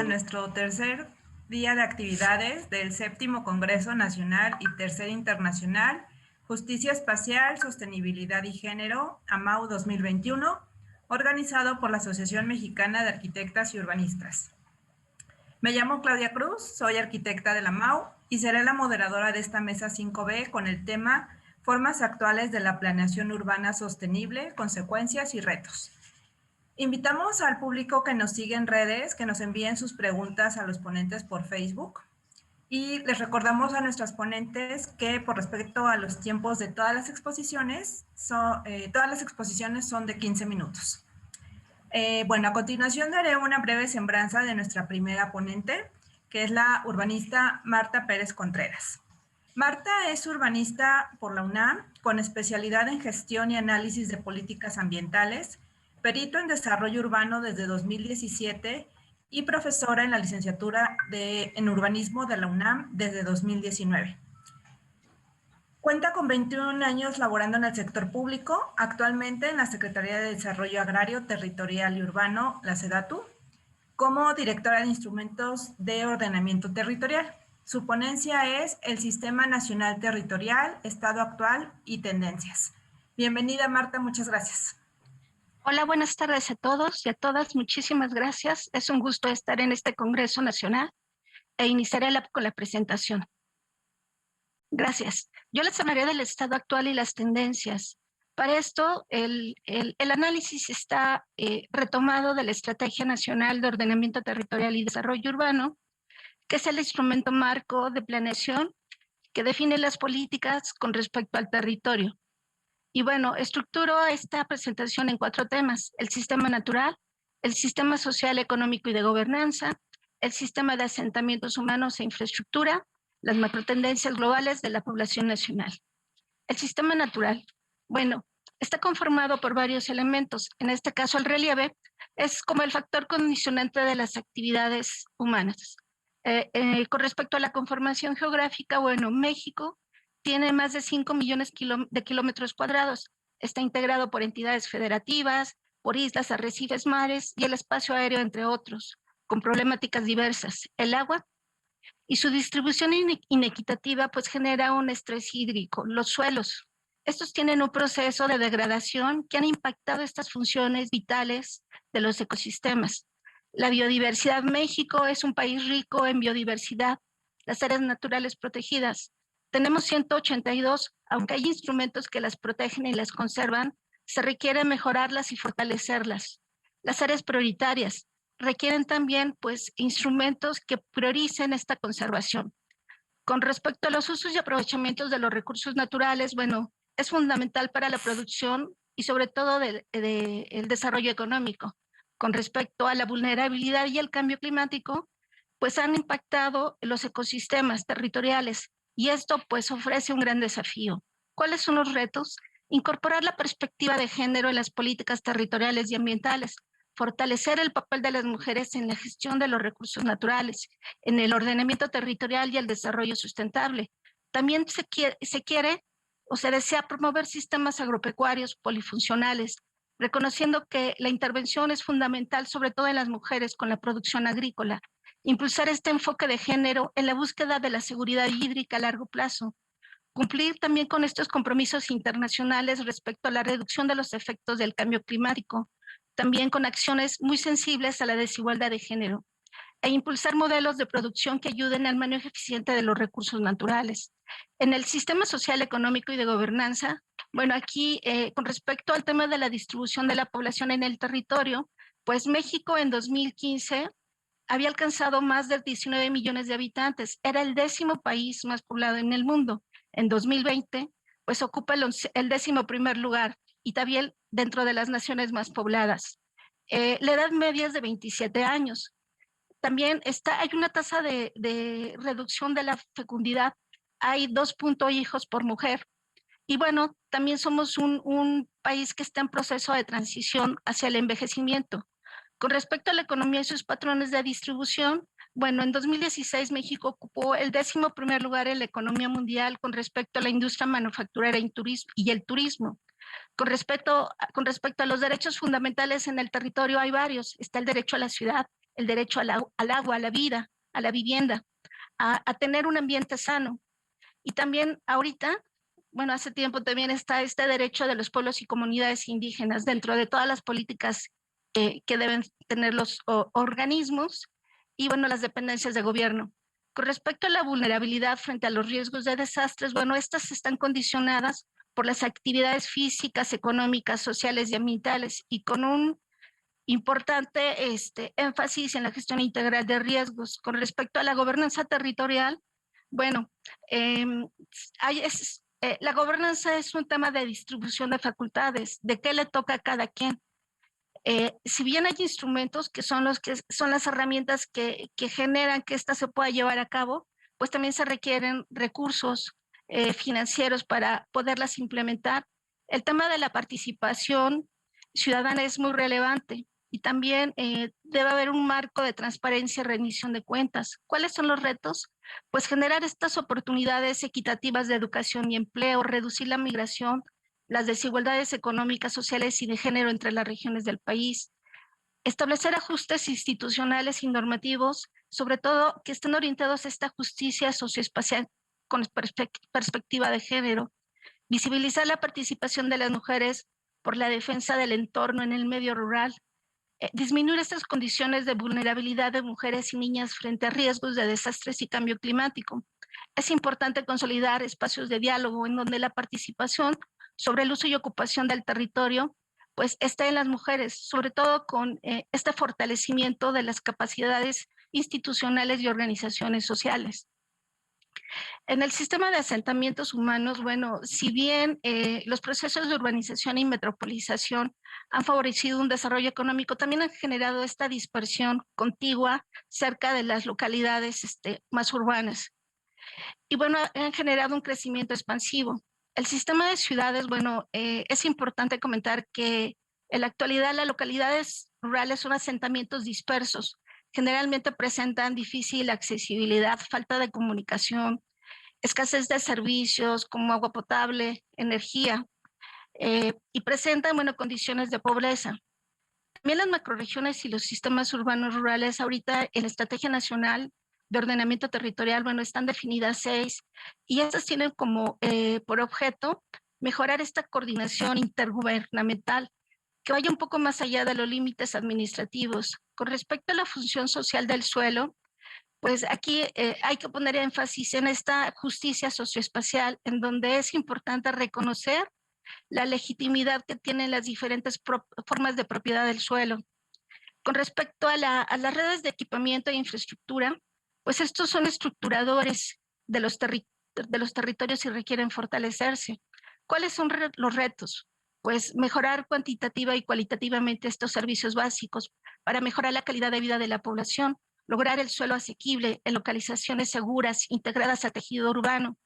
nuestro tercer día de actividades del Séptimo Congreso Nacional y Tercer Internacional Justicia Espacial, Sostenibilidad y Género, AMAU 2021, organizado por la Asociación Mexicana de Arquitectas y Urbanistas. Me llamo Claudia Cruz, soy arquitecta de la AMAU y seré la moderadora de esta mesa 5B con el tema Formas actuales de la planeación urbana sostenible, consecuencias y retos. Invitamos al público que nos sigue en redes, que nos envíen sus preguntas a los ponentes por Facebook. Y les recordamos a nuestras ponentes que por respecto a los tiempos de todas las exposiciones son de 15 minutos. Bueno, a continuación daré una breve semblanza de nuestra primera ponente, que es la urbanista Marta Pérez Contreras. Marta es urbanista por la UNAM, con especialidad en gestión y análisis de políticas ambientales, perito en desarrollo urbano desde 2017 y profesora en la licenciatura en urbanismo de la UNAM desde 2019. Cuenta con 21 años laborando en el sector público, actualmente en la Secretaría de Desarrollo Agrario, Territorial y Urbano, la SEDATU, como directora de instrumentos de ordenamiento territorial. Su ponencia es el Sistema Nacional Territorial, Estado Actual y Tendencias. Bienvenida, Marta, muchas gracias. Hola, buenas tardes a todos y a todas. Muchísimas gracias. Es un gusto estar en este Congreso Nacional e iniciaré con la presentación. Gracias. Yo les hablaré del estado actual y las tendencias. Para esto, el análisis está retomado de la Estrategia Nacional de Ordenamiento Territorial y Desarrollo Urbano, que es el instrumento marco de planeación que define las políticas con respecto al territorio. Y bueno, estructuro esta presentación en 4 temas: el sistema natural, el sistema social, económico y de gobernanza, el sistema de asentamientos humanos e infraestructura, las macrotendencias globales de la población nacional. El sistema natural, bueno, está conformado por varios elementos. En este caso, el relieve es como el factor condicionante de las actividades humanas. Con respecto a la conformación geográfica, bueno, México tiene más de 5 millones de kilómetros cuadrados. Está integrado por entidades federativas, por islas, arrecifes, mares y el espacio aéreo, entre otros, con problemáticas diversas. El agua y su distribución inequitativa pues genera un estrés hídrico. Los suelos, estos tienen un proceso de degradación que han impactado estas funciones vitales de los ecosistemas. La biodiversidad. México es un país rico en biodiversidad. Las áreas naturales protegidas, tenemos 182, aunque hay instrumentos que las protegen y las conservan, se requiere mejorarlas y fortalecerlas. Las áreas prioritarias requieren también pues instrumentos que prioricen esta conservación. Con respecto a los usos y aprovechamientos de los recursos naturales, bueno, es fundamental para la producción y sobre todo el desarrollo económico. Con respecto a la vulnerabilidad y el cambio climático, pues han impactado los ecosistemas territoriales y esto pues ofrece un gran desafío. ¿Cuáles son los retos? Incorporar la perspectiva de género en las políticas territoriales y ambientales, fortalecer el papel de las mujeres en la gestión de los recursos naturales, en el ordenamiento territorial y el desarrollo sustentable. También se quiere o se desea promover sistemas agropecuarios polifuncionales, reconociendo que la intervención es fundamental, sobre todo en las mujeres con la producción agrícola. Impulsar este enfoque de género en la búsqueda de la seguridad hídrica a largo plazo. Cumplir también con estos compromisos internacionales respecto a la reducción de los efectos del cambio climático, también con acciones muy sensibles a la desigualdad de género, e impulsar modelos de producción que ayuden al manejo eficiente de los recursos naturales. En el sistema social, económico y de gobernanza, bueno, aquí con respecto al tema de la distribución de la población en el territorio, pues México en 2015 había alcanzado más de 19 millones de habitantes, era el 10º país más poblado en el mundo. En 2020, pues ocupa el 11º lugar y también dentro de las naciones más pobladas. La edad media es de 27 años. También hay una tasa de reducción de la fecundidad. Hay 2 hijos por mujer. Y bueno, también somos un país que está en proceso de transición hacia el envejecimiento. Con respecto a la economía y sus patrones de distribución, bueno, en 2016 México ocupó el 11º lugar en la economía mundial con respecto a la industria manufacturera y el turismo. Con respecto a los derechos fundamentales en el territorio hay varios. Está el derecho a la ciudad, el derecho al agua, a la vida, a la vivienda, a tener un ambiente sano. Y también ahorita, bueno, hace tiempo también está este derecho de los pueblos y comunidades indígenas dentro de todas las políticas que deben tener los organismos y, bueno, las dependencias de gobierno. Con respecto a la vulnerabilidad frente a los riesgos de desastres, bueno, estas están condicionadas por las actividades físicas, económicas, sociales y ambientales, y con un importante énfasis en la gestión integral de riesgos. Con respecto a la gobernanza territorial, bueno, la gobernanza es un tema de distribución de facultades, de qué le toca a cada quien. Si bien hay instrumentos que son las herramientas que generan que ésta se pueda llevar a cabo, pues también se requieren recursos financieros para poderlas implementar. El tema de la participación ciudadana es muy relevante y también debe haber un marco de transparencia y rendición de cuentas. ¿Cuáles son los retos? Pues generar estas oportunidades equitativas de educación y empleo, reducir la migración, las desigualdades económicas, sociales y de género entre las regiones del país, establecer ajustes institucionales y normativos, sobre todo que estén orientados a esta justicia socioespacial con perspectiva de género, visibilizar la participación de las mujeres por la defensa del entorno en el medio rural, disminuir estas condiciones de vulnerabilidad de mujeres y niñas frente a riesgos de desastres y cambio climático. Es importante consolidar espacios de diálogo en donde la participación sobre el uso y ocupación del territorio pues está en las mujeres, sobre todo con este fortalecimiento de las capacidades institucionales y organizaciones sociales. En el sistema de asentamientos humanos, bueno, si bien los procesos de urbanización y metropolización han favorecido un desarrollo económico, también han generado esta dispersión contigua cerca de las localidades más urbanas. Y bueno, han generado un crecimiento expansivo. El sistema de ciudades, bueno, es importante comentar que en la actualidad las localidades rurales son asentamientos dispersos. Generalmente presentan difícil accesibilidad, falta de comunicación, escasez de servicios como agua potable, energía, y presentan, bueno, condiciones de pobreza. También las macroregiones y los sistemas urbanos rurales, ahorita en la Estrategia Nacional de Ordenamiento Territorial, bueno, están definidas 6, y estas tienen como por objeto mejorar esta coordinación intergubernamental que vaya un poco más allá de los límites administrativos. Con respecto a la función social del suelo, pues aquí hay que poner énfasis en esta justicia socioespacial, en donde es importante reconocer la legitimidad que tienen las diferentes formas de propiedad del suelo. Con respecto a las redes de equipamiento e infraestructura, pues estos son estructuradores de los territorios y requieren fortalecerse. ¿Cuáles son los retos? Pues mejorar cuantitativa y cualitativamente estos servicios básicos para mejorar la calidad de vida de la población, lograr el suelo asequible en localizaciones seguras, integradas a tejido urbano,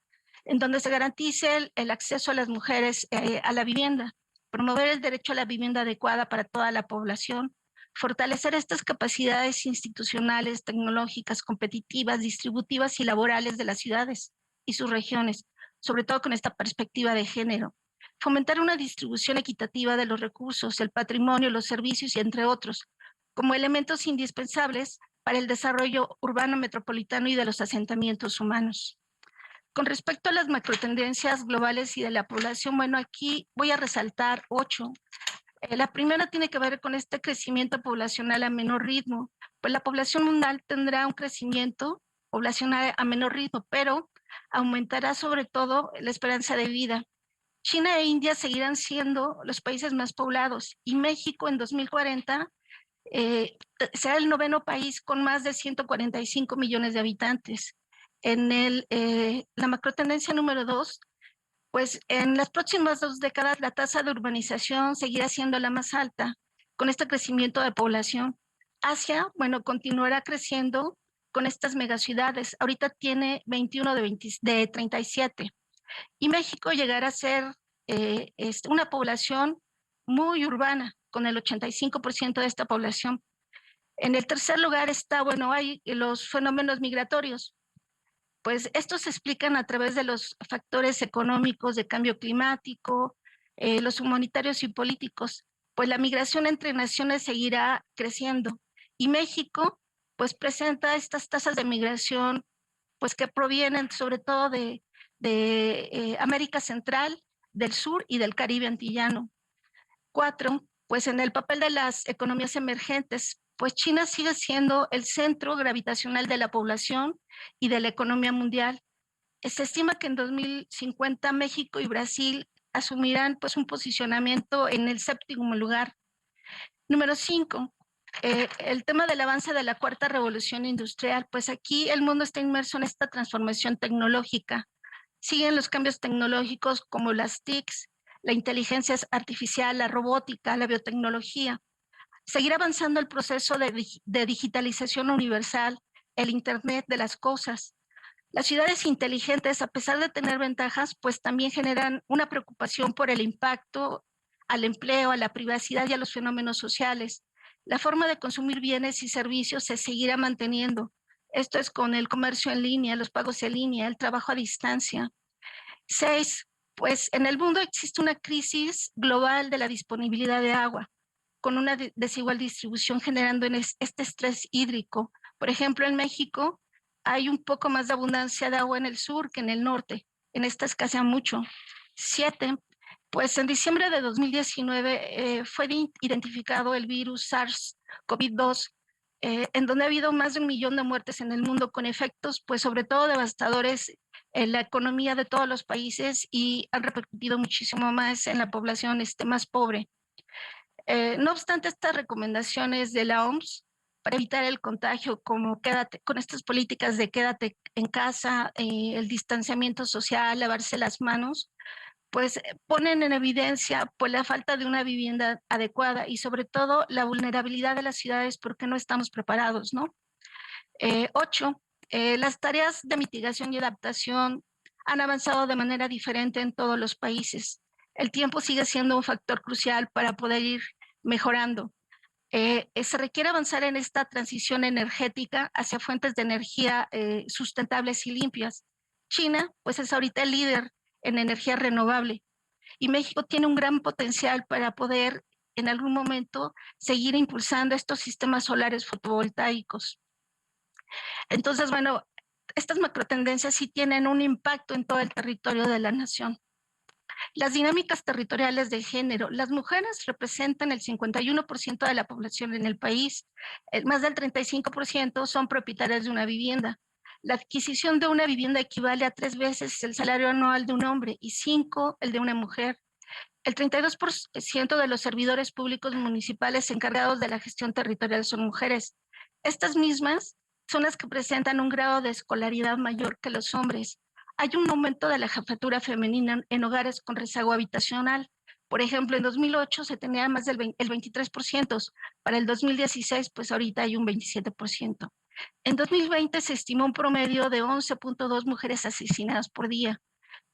en donde se garantice el acceso a las mujeres a la vivienda, promover el derecho a la vivienda adecuada para toda la población, fortalecer estas capacidades institucionales, tecnológicas, competitivas, distributivas y laborales de las ciudades y sus regiones, sobre todo con esta perspectiva de género, fomentar una distribución equitativa de los recursos, el patrimonio, los servicios y entre otros, como elementos indispensables para el desarrollo urbano metropolitano y de los asentamientos humanos. Con respecto a las macrotendencias globales y de la población, bueno, aquí voy a resaltar 8. La primera tiene que ver con este crecimiento poblacional a menor ritmo, pues la población mundial tendrá un crecimiento poblacional a menor ritmo, pero aumentará sobre todo la esperanza de vida. China e India seguirán siendo los países más poblados y México en 2040 será el 9º país con más de 145 millones de habitantes. En la macrotendencia número 2, pues en las próximas 2 décadas la tasa de urbanización seguirá siendo la más alta con este crecimiento de población. Asia, bueno, continuará creciendo con estas megaciudades. Ahorita tiene 21 de 37. Y México llegará a ser una población muy urbana, con el 85% de esta población. En el tercer lugar está, bueno, hay los fenómenos migratorios. Pues estos se explican a través de los factores económicos de cambio climático, los humanitarios y políticos, pues la migración entre naciones seguirá creciendo. Y México pues presenta estas tasas de migración, pues que provienen sobre todo de América Central, del Sur y del Caribe antillano. 4, pues en el papel de las economías emergentes, pues China sigue siendo el centro gravitacional de la población y de la economía mundial. Se estima que en 2050 México y Brasil asumirán pues un posicionamiento en el séptimo lugar. Número 5, el tema del avance de la cuarta revolución industrial, pues aquí el mundo está inmerso en esta transformación tecnológica. Siguen los cambios tecnológicos como las TICs, la inteligencia artificial, la robótica, la biotecnología. Seguir avanzando el proceso de digitalización universal, el Internet de las cosas. Las ciudades inteligentes, a pesar de tener ventajas, pues también generan una preocupación por el impacto al empleo, a la privacidad y a los fenómenos sociales. La forma de consumir bienes y servicios se seguirá manteniendo. Esto es con el comercio en línea, los pagos en línea, el trabajo a distancia. 6, pues en el mundo existe una crisis global de la disponibilidad de agua, con una desigual distribución generando este estrés hídrico. Por ejemplo, en México hay un poco más de abundancia de agua en el sur que en el norte. En esta escasea mucho. 7, pues en diciembre de 2019 fue identificado el virus SARS-CoV-2, en donde ha habido más de 1 millón de muertes en el mundo con efectos, pues sobre todo devastadores en la economía de todos los países y han repercutido muchísimo más en la población más pobre. No obstante, estas recomendaciones de la OMS para evitar el contagio, como quédate, con estas políticas de quédate en casa, el distanciamiento social, lavarse las manos, pues ponen en evidencia pues, la falta de una vivienda adecuada y sobre todo la vulnerabilidad de las ciudades porque no estamos preparados, ¿no? 8, las tareas de mitigación y adaptación han avanzado de manera diferente en todos los países. El tiempo sigue siendo un factor crucial para poder ir mejorando. Se requiere avanzar en esta transición energética hacia fuentes de energía sustentables y limpias. China, pues es ahorita el líder en energía renovable y México tiene un gran potencial para poder en algún momento seguir impulsando estos sistemas solares fotovoltaicos. Entonces, bueno, estas macrotendencias sí tienen un impacto en todo el territorio de la nación. Las dinámicas territoriales de género. Las mujeres representan el 51% de la población en el país. Más del 35% son propietarias de una vivienda. La adquisición de una vivienda equivale a 3 veces el salario anual de un hombre y 5 el de una mujer. El 32% de los servidores públicos municipales encargados de la gestión territorial son mujeres. Estas mismas son las que presentan un grado de escolaridad mayor que los hombres. Hay un aumento de la jefatura femenina en hogares con rezago habitacional. Por ejemplo, en 2008 se tenía más del 23%, para el 2016 pues ahorita hay un 27%. En 2020 se estimó un promedio de 11.2 mujeres asesinadas por día.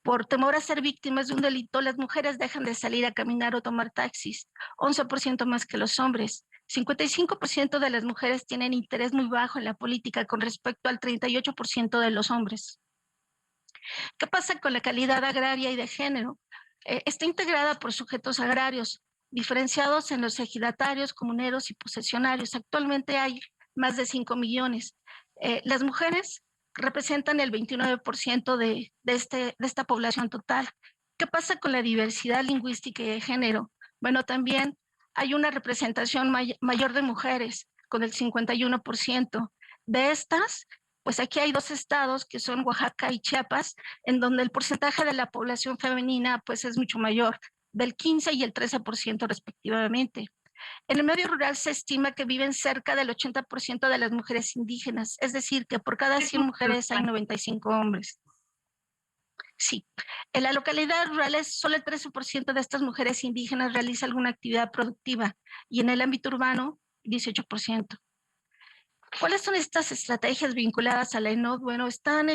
Por temor a ser víctimas de un delito, las mujeres dejan de salir a caminar o tomar taxis, 11% más que los hombres. 55% de las mujeres tienen interés muy bajo en la política con respecto al 38% de los hombres. ¿Qué pasa con la calidad agraria y de género? Está integrada por sujetos agrarios, diferenciados en los ejidatarios, comuneros y posesionarios. Actualmente hay más de 5 millones. Las mujeres representan el 29% de esta población total. ¿Qué pasa con la diversidad lingüística y de género? Bueno, también hay una representación mayor de mujeres, con el 51%. De estas, pues aquí hay 2 estados que son Oaxaca y Chiapas, en donde el porcentaje de la población femenina pues es mucho mayor, del 15 y el 13% respectivamente. En el medio rural se estima que viven cerca del 80% de las mujeres indígenas, es decir, que por cada 100 mujeres hay 95 hombres. Sí, en las localidades rurales solo el 13% de estas mujeres indígenas realiza alguna actividad productiva y en el ámbito urbano 18%. ¿Cuáles son estas estrategias vinculadas a la ENOD? Bueno, están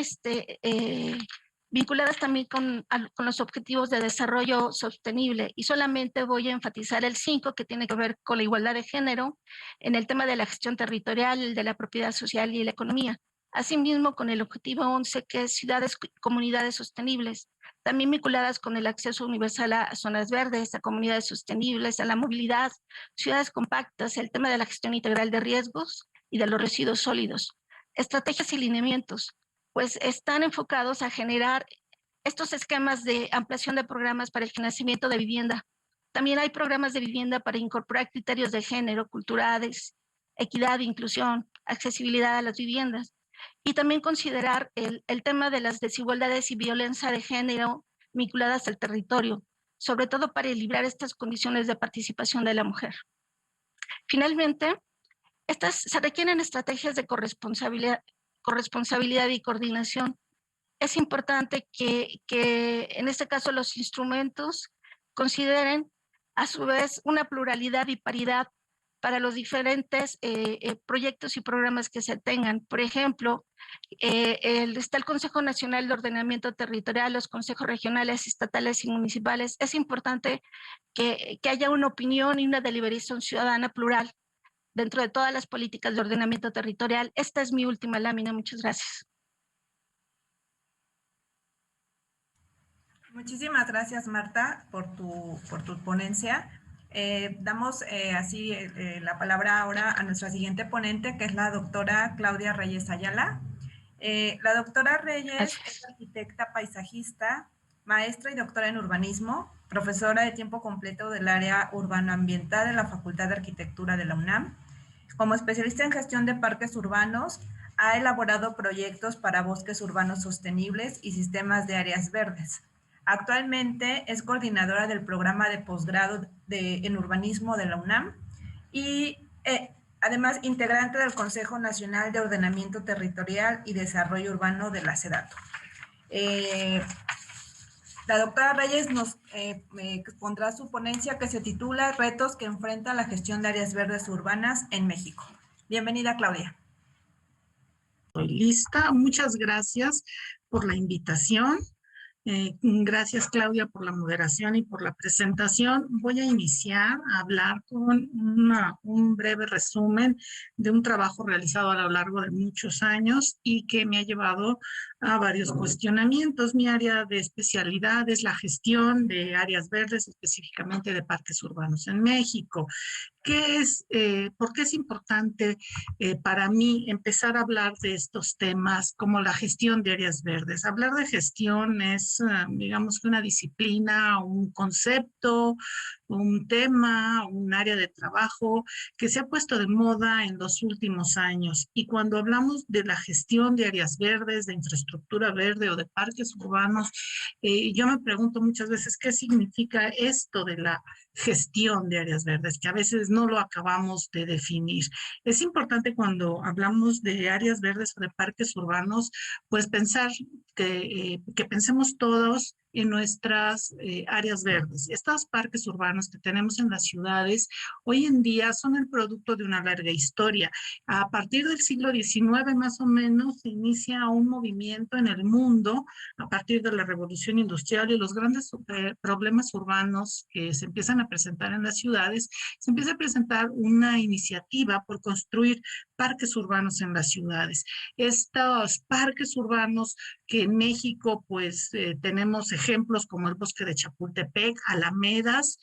vinculadas también con los objetivos de desarrollo sostenible y solamente voy a enfatizar el 5 que tiene que ver con la igualdad de género en el tema de la gestión territorial, el de la propiedad social y la economía. Asimismo, con el objetivo 11 que es ciudades y comunidades sostenibles, también vinculadas con el acceso universal a zonas verdes, a comunidades sostenibles, a la movilidad, ciudades compactas, el tema de la gestión integral de riesgos y de los residuos sólidos. Estrategias y lineamientos, pues están enfocados a generar estos esquemas de ampliación de programas para el financiamiento de vivienda. También hay programas de vivienda para incorporar criterios de género, culturales, equidad, inclusión, accesibilidad a las viviendas. Y también considerar el tema de las desigualdades y violencia de género vinculadas al territorio, sobre todo para equilibrar estas condiciones de participación de la mujer. Finalmente, se requieren estrategias de corresponsabilidad y coordinación. Es importante que en este caso los instrumentos consideren a su vez una pluralidad y paridad para los diferentes proyectos y programas que se tengan. Por ejemplo, está el Consejo Nacional de Ordenamiento Territorial, los consejos regionales, estatales y municipales. Es importante que haya una opinión y una deliberación ciudadana plural dentro de todas las políticas de ordenamiento territorial. Esta es mi última lámina. Muchas gracias. Muchísimas gracias, Marta, por tu ponencia. Damos así la palabra ahora a nuestra siguiente ponente, que es la doctora Claudia Reyes Ayala. La doctora Reyes es arquitecta paisajista, maestra y doctora en urbanismo, profesora de tiempo completo del área urbanoambiental de la Facultad de Arquitectura de la UNAM. Como especialista en gestión de parques urbanos, ha elaborado proyectos para bosques urbanos sostenibles y sistemas de áreas verdes. Actualmente es coordinadora del programa de posgrado en urbanismo de la UNAM y además integrante del Consejo Nacional de Ordenamiento Territorial y Desarrollo Urbano de la SEDATU. La doctora Reyes nos expondrá su ponencia que se titula Retos que enfrenta la gestión de áreas verdes urbanas en México. Bienvenida, Claudia. Estoy lista. Muchas gracias por la invitación. Gracias, Claudia, por la moderación y por la presentación. Voy a iniciar a hablar con un breve resumen de un trabajo realizado a lo largo de muchos años y que me ha llevado a varios cuestionamientos. Mi área de especialidad es la gestión de áreas verdes, específicamente de parques urbanos en México. ¿Por qué es importante para mí empezar a hablar de estos temas como la gestión de áreas verdes? Hablar de gestión es, digamos que una disciplina, un concepto, un tema, un área de trabajo que se ha puesto de moda en los últimos años. Y cuando hablamos de la gestión de áreas verdes, de infraestructura verde o de parques urbanos, yo me pregunto muchas veces qué significa esto de la gestión de áreas verdes, que a veces no lo acabamos de definir. Es importante cuando hablamos de áreas verdes o de parques urbanos, pues pensar que pensemos todos en nuestras áreas verdes. Estos parques urbanos que tenemos en las ciudades hoy en día son el producto de una larga historia. A partir del siglo XIX más o menos se inicia un movimiento en el mundo a partir de la revolución industrial y los grandes problemas urbanos que se empiezan a presentar en las ciudades. Se empieza a presentar una iniciativa por construir parques urbanos en las ciudades. Estos parques urbanos que en México pues tenemos ejemplos como el Bosque de Chapultepec, alamedas,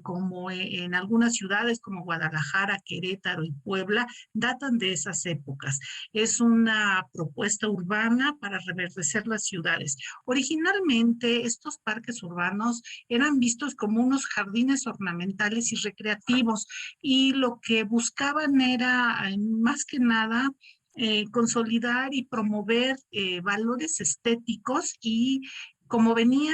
como en algunas ciudades como Guadalajara, Querétaro y Puebla, datan de esas épocas. Es una propuesta urbana para reverdecer las ciudades. Originalmente estos parques urbanos eran vistos como unos jardines ornamentales y recreativos y lo que buscaban era más que nada consolidar y promover valores estéticos y como venía,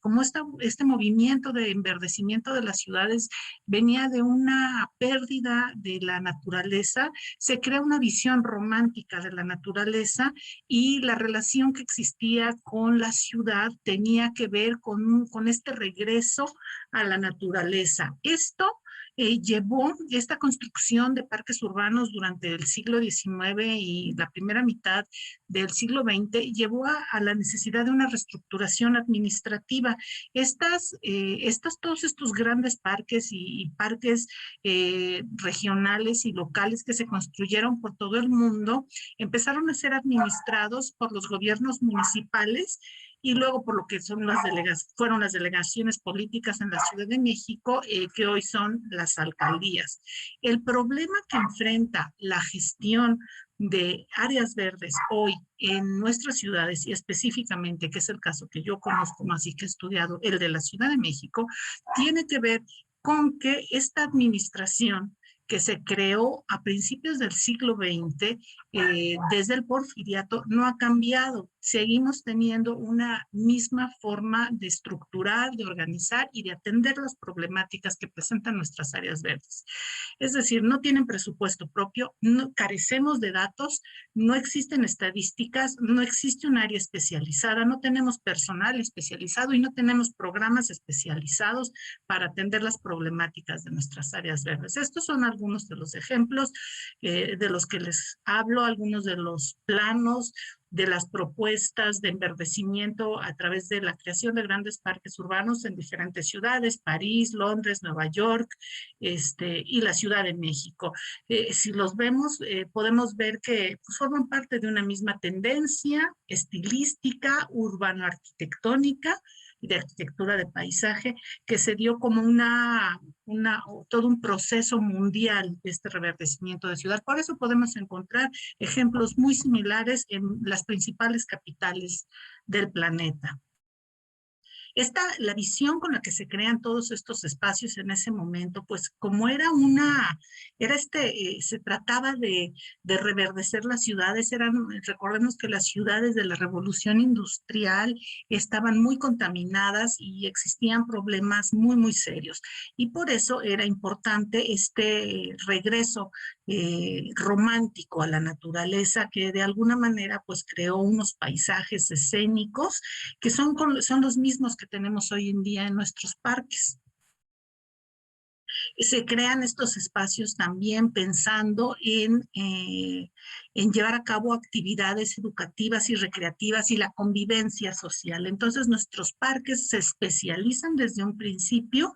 como este movimiento de enverdecimiento de las ciudades venía de una pérdida de la naturaleza, se crea una visión romántica de la naturaleza y la relación que existía con la ciudad tenía que ver con este regreso a la naturaleza. Esto llevó esta construcción de parques urbanos durante el siglo XIX y la primera mitad del siglo XX, llevó a la necesidad de una reestructuración administrativa. Todos estos grandes parques y parques regionales y locales que se construyeron por todo el mundo, empezaron a ser administrados por los gobiernos municipales y luego por lo que son fueron las delegaciones políticas en la Ciudad de México, que hoy son las alcaldías. El problema que enfrenta la gestión de áreas verdes hoy en nuestras ciudades y específicamente, que es el caso que yo conozco más y que he estudiado, el de la Ciudad de México, tiene que ver con que esta administración que se creó a principios del siglo XX, desde el porfiriato, no ha cambiado. Seguimos teniendo una misma forma de estructurar, de organizar y de atender las problemáticas que presentan nuestras áreas verdes. Es decir, no tienen presupuesto propio, no, carecemos de datos, no existen estadísticas, no existe un área especializada, no tenemos personal especializado y no tenemos programas especializados para atender las problemáticas de nuestras áreas verdes. Estos son algunos de los ejemplos de los que les hablo, algunos de los planos, de las propuestas de enverdecimiento a través de la creación de grandes parques urbanos en diferentes ciudades, París, Londres, Nueva York, y la Ciudad de México. Si los vemos, podemos ver que pues, forman parte de una misma tendencia estilística, urbano-arquitectónica, de arquitectura de paisaje, que se dio como todo un proceso mundial de este reverdecimiento de ciudad. Por eso podemos encontrar ejemplos muy similares en las principales capitales del planeta. La visión con la que se crean todos estos espacios en ese momento, pues como se trataba de reverdecer las ciudades, recordemos que las ciudades de la revolución industrial estaban muy contaminadas y existían problemas muy, muy serios. Y por eso era importante este regreso romántico a la naturaleza, que de alguna manera pues creó unos paisajes escénicos que son los mismos que tenemos hoy en día en nuestros parques. Se crean estos espacios también pensando en llevar a cabo actividades educativas y recreativas y la convivencia social. Entonces nuestros parques se especializan desde un principio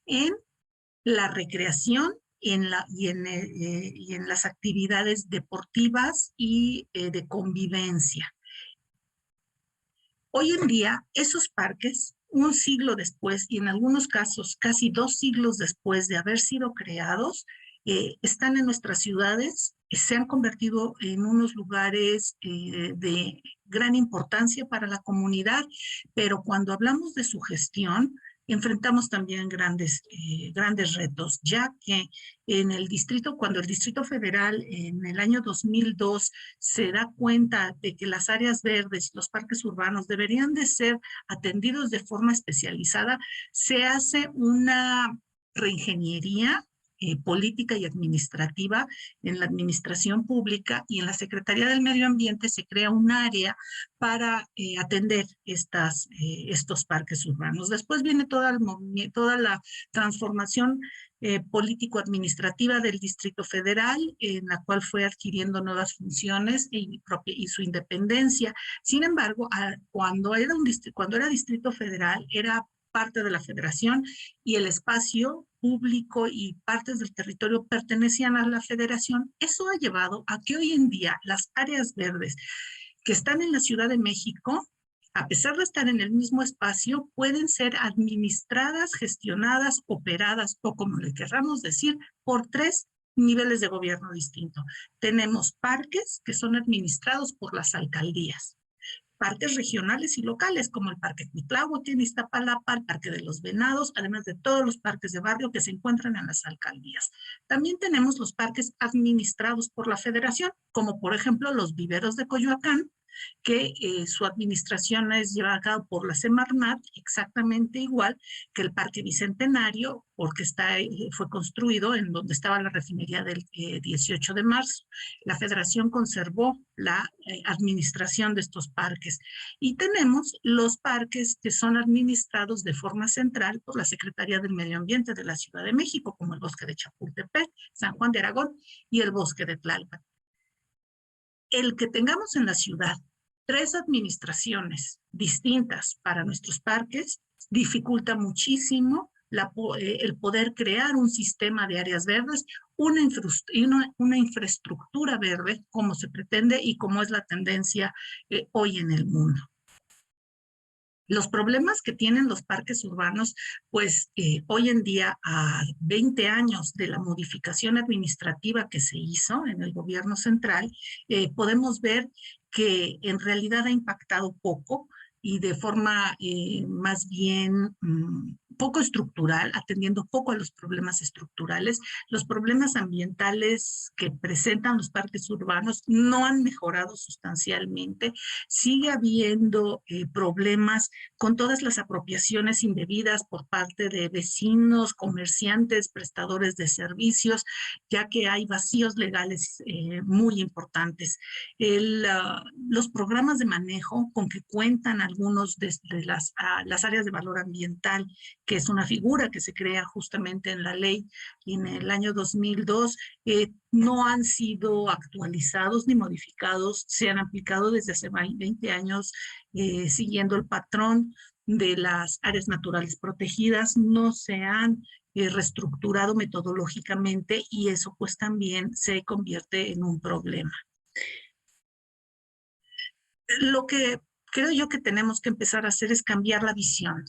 en la recreación y en las actividades deportivas y de convivencia. Hoy en día, esos parques, un siglo después y en algunos casos casi 2 siglos después de haber sido creados, están en nuestras ciudades, se han convertido en unos lugares de gran importancia para la comunidad, pero cuando hablamos de su gestión, enfrentamos también grandes retos, ya que cuando el Distrito Federal en el año 2002 se da cuenta de que las áreas verdes y los parques urbanos deberían de ser atendidos de forma especializada, se hace una reingeniería política y administrativa en la administración pública, y en la Secretaría del Medio Ambiente se crea un área para atender estos parques urbanos. Después viene toda la transformación político-administrativa del Distrito Federal, en la cual fue adquiriendo nuevas funciones y su independencia. Sin embargo, cuando era Distrito Federal, era parte de la federación y el espacio público y partes del territorio pertenecían a la federación. Eso ha llevado a que hoy en día las áreas verdes que están en la Ciudad de México, a pesar de estar en el mismo espacio, pueden ser administradas, gestionadas, operadas o como le querramos decir, por 3 niveles de gobierno distintos. Tenemos parques que son administrados por las alcaldías, parques regionales y locales, como el Parque Cuitláhuac en Iztapalapa, el Parque de los Venados, además de todos los parques de barrio que se encuentran en las alcaldías. También tenemos los parques administrados por la federación, como por ejemplo los viveros de Coyoacán, que su administración es llevada a cabo por la Semarnat, exactamente igual que el Parque Bicentenario, porque fue construido en donde estaba la refinería del 18 de marzo. La federación conservó la administración de estos parques. Y tenemos los parques que son administrados de forma central por la Secretaría del Medio Ambiente de la Ciudad de México, como el Bosque de Chapultepec, San Juan de Aragón y el Bosque de Tlalpan. El que tengamos en la ciudad 3 administraciones distintas para nuestros parques dificulta muchísimo el poder crear un sistema de áreas verdes, una infraestructura verde como se pretende y como es la tendencia hoy en el mundo. Los problemas que tienen los parques urbanos, pues hoy en día, a 20 años de la modificación administrativa que se hizo en el gobierno central, podemos ver que en realidad ha impactado poco y de forma más bien poco estructural, atendiendo poco a los problemas estructurales. Los problemas ambientales que presentan los parques urbanos no han mejorado sustancialmente. Sigue habiendo problemas con todas las apropiaciones indebidas por parte de vecinos, comerciantes, prestadores de servicios, ya que hay vacíos legales muy importantes. Los programas de manejo con que cuentan algunos de las áreas de valor ambiental, que es una figura que se crea justamente en la ley en el año 2002, no han sido actualizados ni modificados, se han aplicado desde hace 20 años siguiendo el patrón de las áreas naturales protegidas, no se han reestructurado metodológicamente y eso pues también se convierte en un problema. Lo que creo yo que tenemos que empezar a hacer es cambiar la visión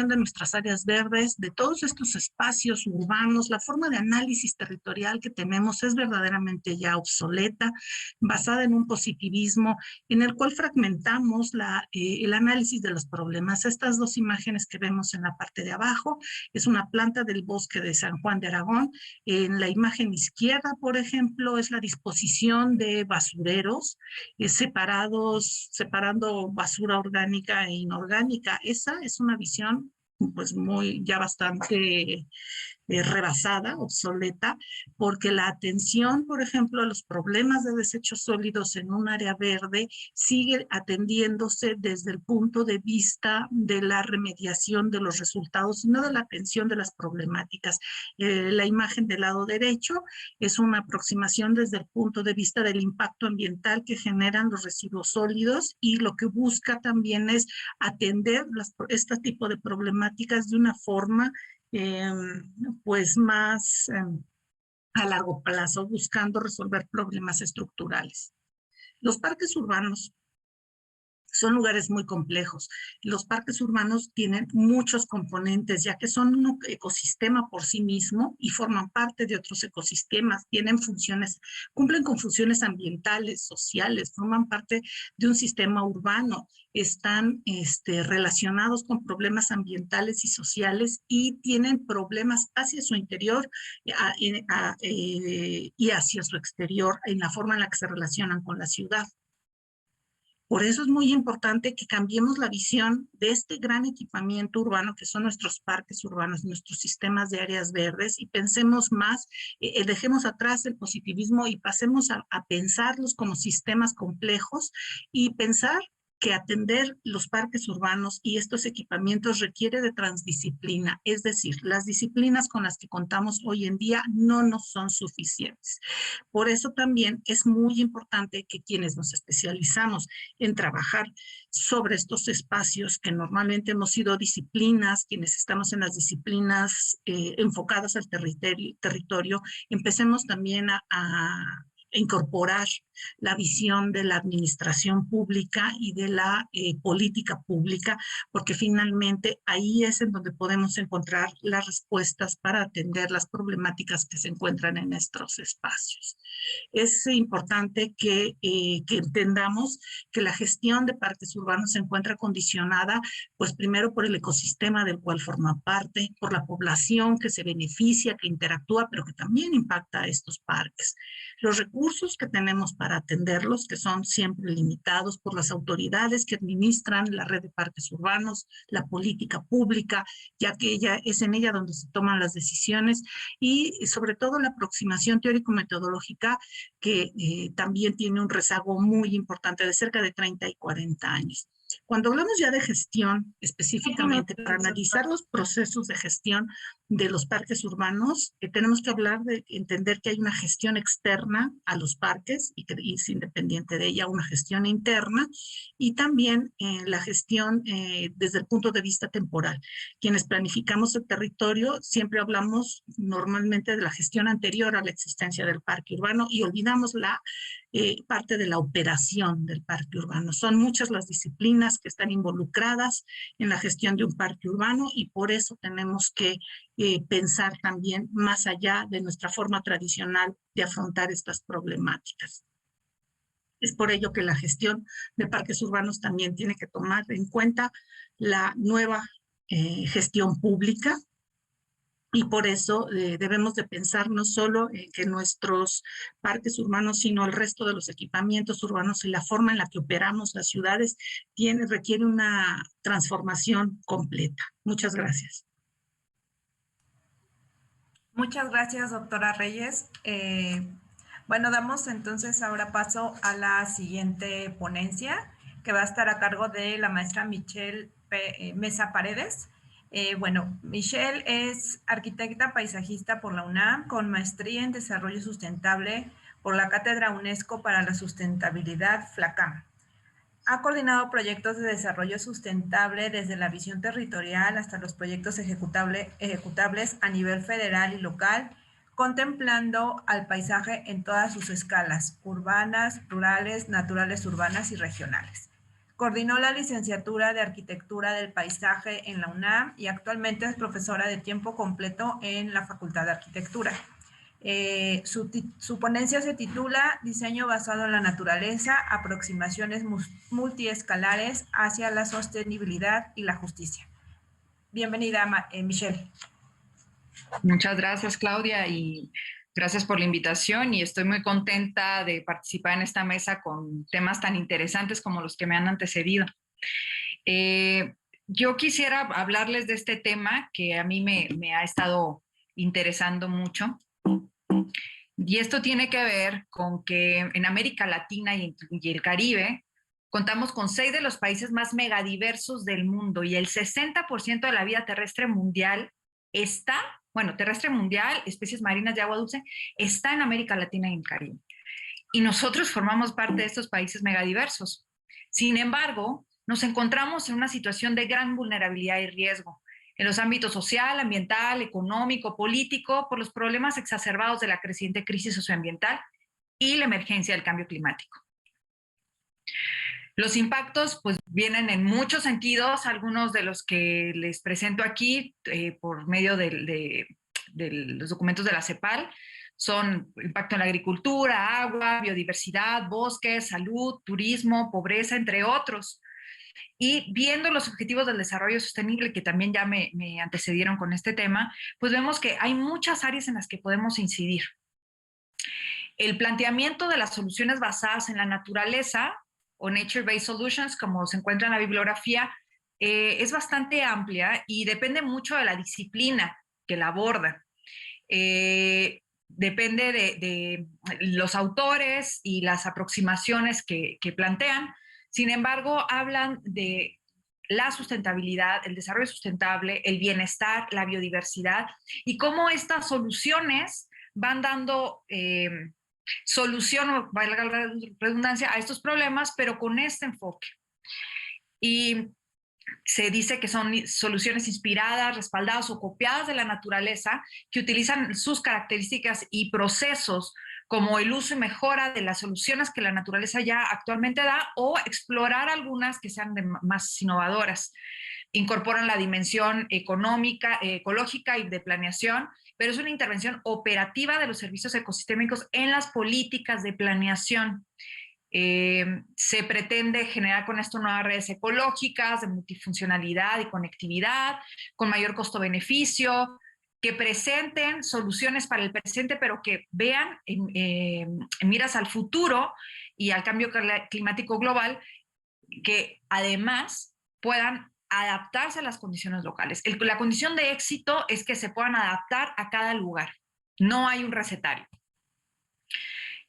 de nuestras áreas verdes, de todos estos espacios urbanos. La forma de análisis territorial que tenemos es verdaderamente ya obsoleta, basada en un positivismo en el cual fragmentamos el análisis de los problemas. Estas dos imágenes que vemos en la parte de abajo es una planta del bosque de San Juan de Aragón. En la imagen izquierda, por ejemplo, es la disposición de basureros separando basura orgánica e inorgánica. Esa es una visión pues ya bastante rebasada, obsoleta, porque la atención, por ejemplo, a los problemas de desechos sólidos en un área verde sigue atendiéndose desde el punto de vista de la remediación de los resultados, no de la atención de las problemáticas. La imagen del lado derecho es una aproximación desde el punto de vista del impacto ambiental que generan los residuos sólidos y lo que busca también es atender este tipo de problemáticas de una forma pues más a largo plazo, buscando resolver problemas estructurales. Los parques urbanos son lugares muy complejos. Los parques urbanos tienen muchos componentes, ya que son un ecosistema por sí mismo y forman parte de otros ecosistemas, cumplen con funciones ambientales, sociales, forman parte de un sistema urbano, están relacionados con problemas ambientales y sociales y tienen problemas hacia su interior y hacia su exterior en la forma en la que se relacionan con la ciudad. Por eso es muy importante que cambiemos la visión de este gran equipamiento urbano que son nuestros parques urbanos, nuestros sistemas de áreas verdes y pensemos más, dejemos atrás el positivismo y pasemos a pensarlos como sistemas complejos y pensar que atender los parques urbanos y estos equipamientos requiere de transdisciplina, es decir, las disciplinas con las que contamos hoy en día no nos son suficientes. Por eso también es muy importante que quienes nos especializamos en trabajar sobre estos espacios que normalmente hemos sido disciplinas, quienes estamos en las disciplinas enfocadas al territorio, empecemos también a incorporar la visión de la administración pública y de la política pública, porque finalmente ahí es en donde podemos encontrar las respuestas para atender las problemáticas que se encuentran en nuestros espacios. Es importante que entendamos que la gestión de parques urbanos se encuentra condicionada, pues primero por el ecosistema del cual forma parte, por la población que se beneficia, que interactúa, pero que también impacta a estos parques. Los recursos que tenemos para atenderlos, que son siempre limitados por las autoridades que administran la red de parques urbanos, la política pública, ya que es en ella donde se toman las decisiones, y sobre todo la aproximación teórico-metodológica que también tiene un rezago muy importante de cerca de 30 y 40 años. Cuando hablamos ya de gestión, específicamente para analizar los procesos de gestión de los parques urbanos, tenemos que hablar de entender que hay una gestión externa a los parques y que es independiente de ella una gestión interna, y también la gestión desde el punto de vista temporal. Quienes planificamos el territorio siempre hablamos normalmente de la gestión anterior a la existencia del parque urbano y olvidamos la parte de la operación del parque urbano. Son muchas las disciplinas que están involucradas en la gestión de un parque urbano y por eso tenemos que pensar también más allá de nuestra forma tradicional de afrontar estas problemáticas. Es por ello que la gestión de parques urbanos también tiene que tomar en cuenta la nueva gestión pública, y por eso debemos de pensar no solo en que nuestros parques urbanos, sino el resto de los equipamientos urbanos y la forma en la que operamos las ciudades requiere una transformación completa. Muchas gracias. Muchas gracias, doctora Reyes. Bueno, damos entonces ahora paso a la siguiente ponencia, que va a estar a cargo de la maestra Michelle Mesa Paredes. Bueno, Michelle es arquitecta paisajista por la UNAM, con maestría en desarrollo sustentable por la Cátedra UNESCO para la Sustentabilidad, FLACAM. Ha coordinado proyectos de desarrollo sustentable desde la visión territorial hasta los proyectos ejecutables a nivel federal y local, contemplando al paisaje en todas sus escalas, urbanas, rurales, naturales, urbanas y regionales. Coordinó la licenciatura de Arquitectura del Paisaje en la UNAM y actualmente es profesora de tiempo completo en la Facultad de Arquitectura. Su ponencia se titula Diseño basado en la naturaleza, aproximaciones multiescalares hacia la sostenibilidad y la justicia. Bienvenida, Michelle. Muchas gracias, Claudia, y gracias por la invitación, y estoy muy contenta de participar en esta mesa con temas tan interesantes como los que me han antecedido. Yo quisiera hablarles de este tema que a mí me ha estado interesando mucho. Y esto tiene que ver con que en América Latina y el Caribe contamos con 6 de los países más megadiversos del mundo, y el 60% de la vida terrestre mundial terrestre mundial, especies marinas de agua dulce, está en América Latina y el Caribe. Y nosotros formamos parte de estos países megadiversos. Sin embargo, nos encontramos en una situación de gran vulnerabilidad y riesgo en los ámbitos social, ambiental, económico, político, por los problemas exacerbados de la creciente crisis socioambiental y la emergencia del cambio climático. Los impactos pues vienen en muchos sentidos, algunos de los que les presento aquí por medio de los documentos de la CEPAL, son impacto en la agricultura, agua, biodiversidad, bosques, salud, turismo, pobreza, entre otros. Y viendo los objetivos del desarrollo sostenible, que también ya me antecedieron con este tema, pues vemos que hay muchas áreas en las que podemos incidir. El planteamiento de las soluciones basadas en la naturaleza, o Nature-Based Solutions, como se encuentra en la bibliografía, es bastante amplia y depende mucho de la disciplina que la aborda. Depende de los autores y las aproximaciones que plantean. Sin embargo, hablan de la sustentabilidad, el desarrollo sustentable, el bienestar, la biodiversidad, y cómo estas soluciones van dando solución, valga la redundancia, a estos problemas, pero con este enfoque. Y se dice que son soluciones inspiradas, respaldadas o copiadas de la naturaleza, que utilizan sus características y procesos como el uso y mejora de las soluciones que la naturaleza ya actualmente da, o explorar algunas que sean más innovadoras. Incorporan la dimensión económica, ecológica y de planeación, pero es una intervención operativa de los servicios ecosistémicos en las políticas de planeación. Se pretende generar con esto nuevas redes ecológicas de multifuncionalidad y conectividad, con mayor costo-beneficio, que presenten soluciones para el presente, pero que vean en miras al futuro y al cambio climático global, que además puedan adaptarse a las condiciones locales. La condición de éxito es que se puedan adaptar a cada lugar. No hay un recetario.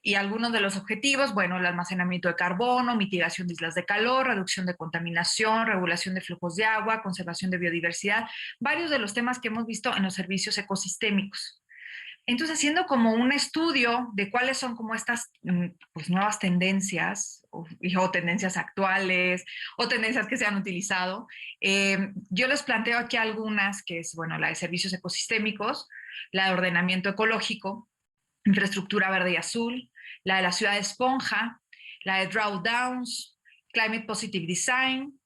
Y algunos de los objetivos, bueno, el almacenamiento de carbono, mitigación de islas de calor, reducción de contaminación, regulación de flujos de agua, conservación de biodiversidad, varios de los temas que hemos visto en los servicios ecosistémicos. Entonces, haciendo como un estudio de cuáles son como estas pues, nuevas tendencias o tendencias actuales o tendencias que se han utilizado, yo les planteo aquí algunas, que es, bueno, la de servicios ecosistémicos, la de ordenamiento ecológico, infraestructura verde y azul, la de la ciudad de esponja, la de drawdowns, climate positive design,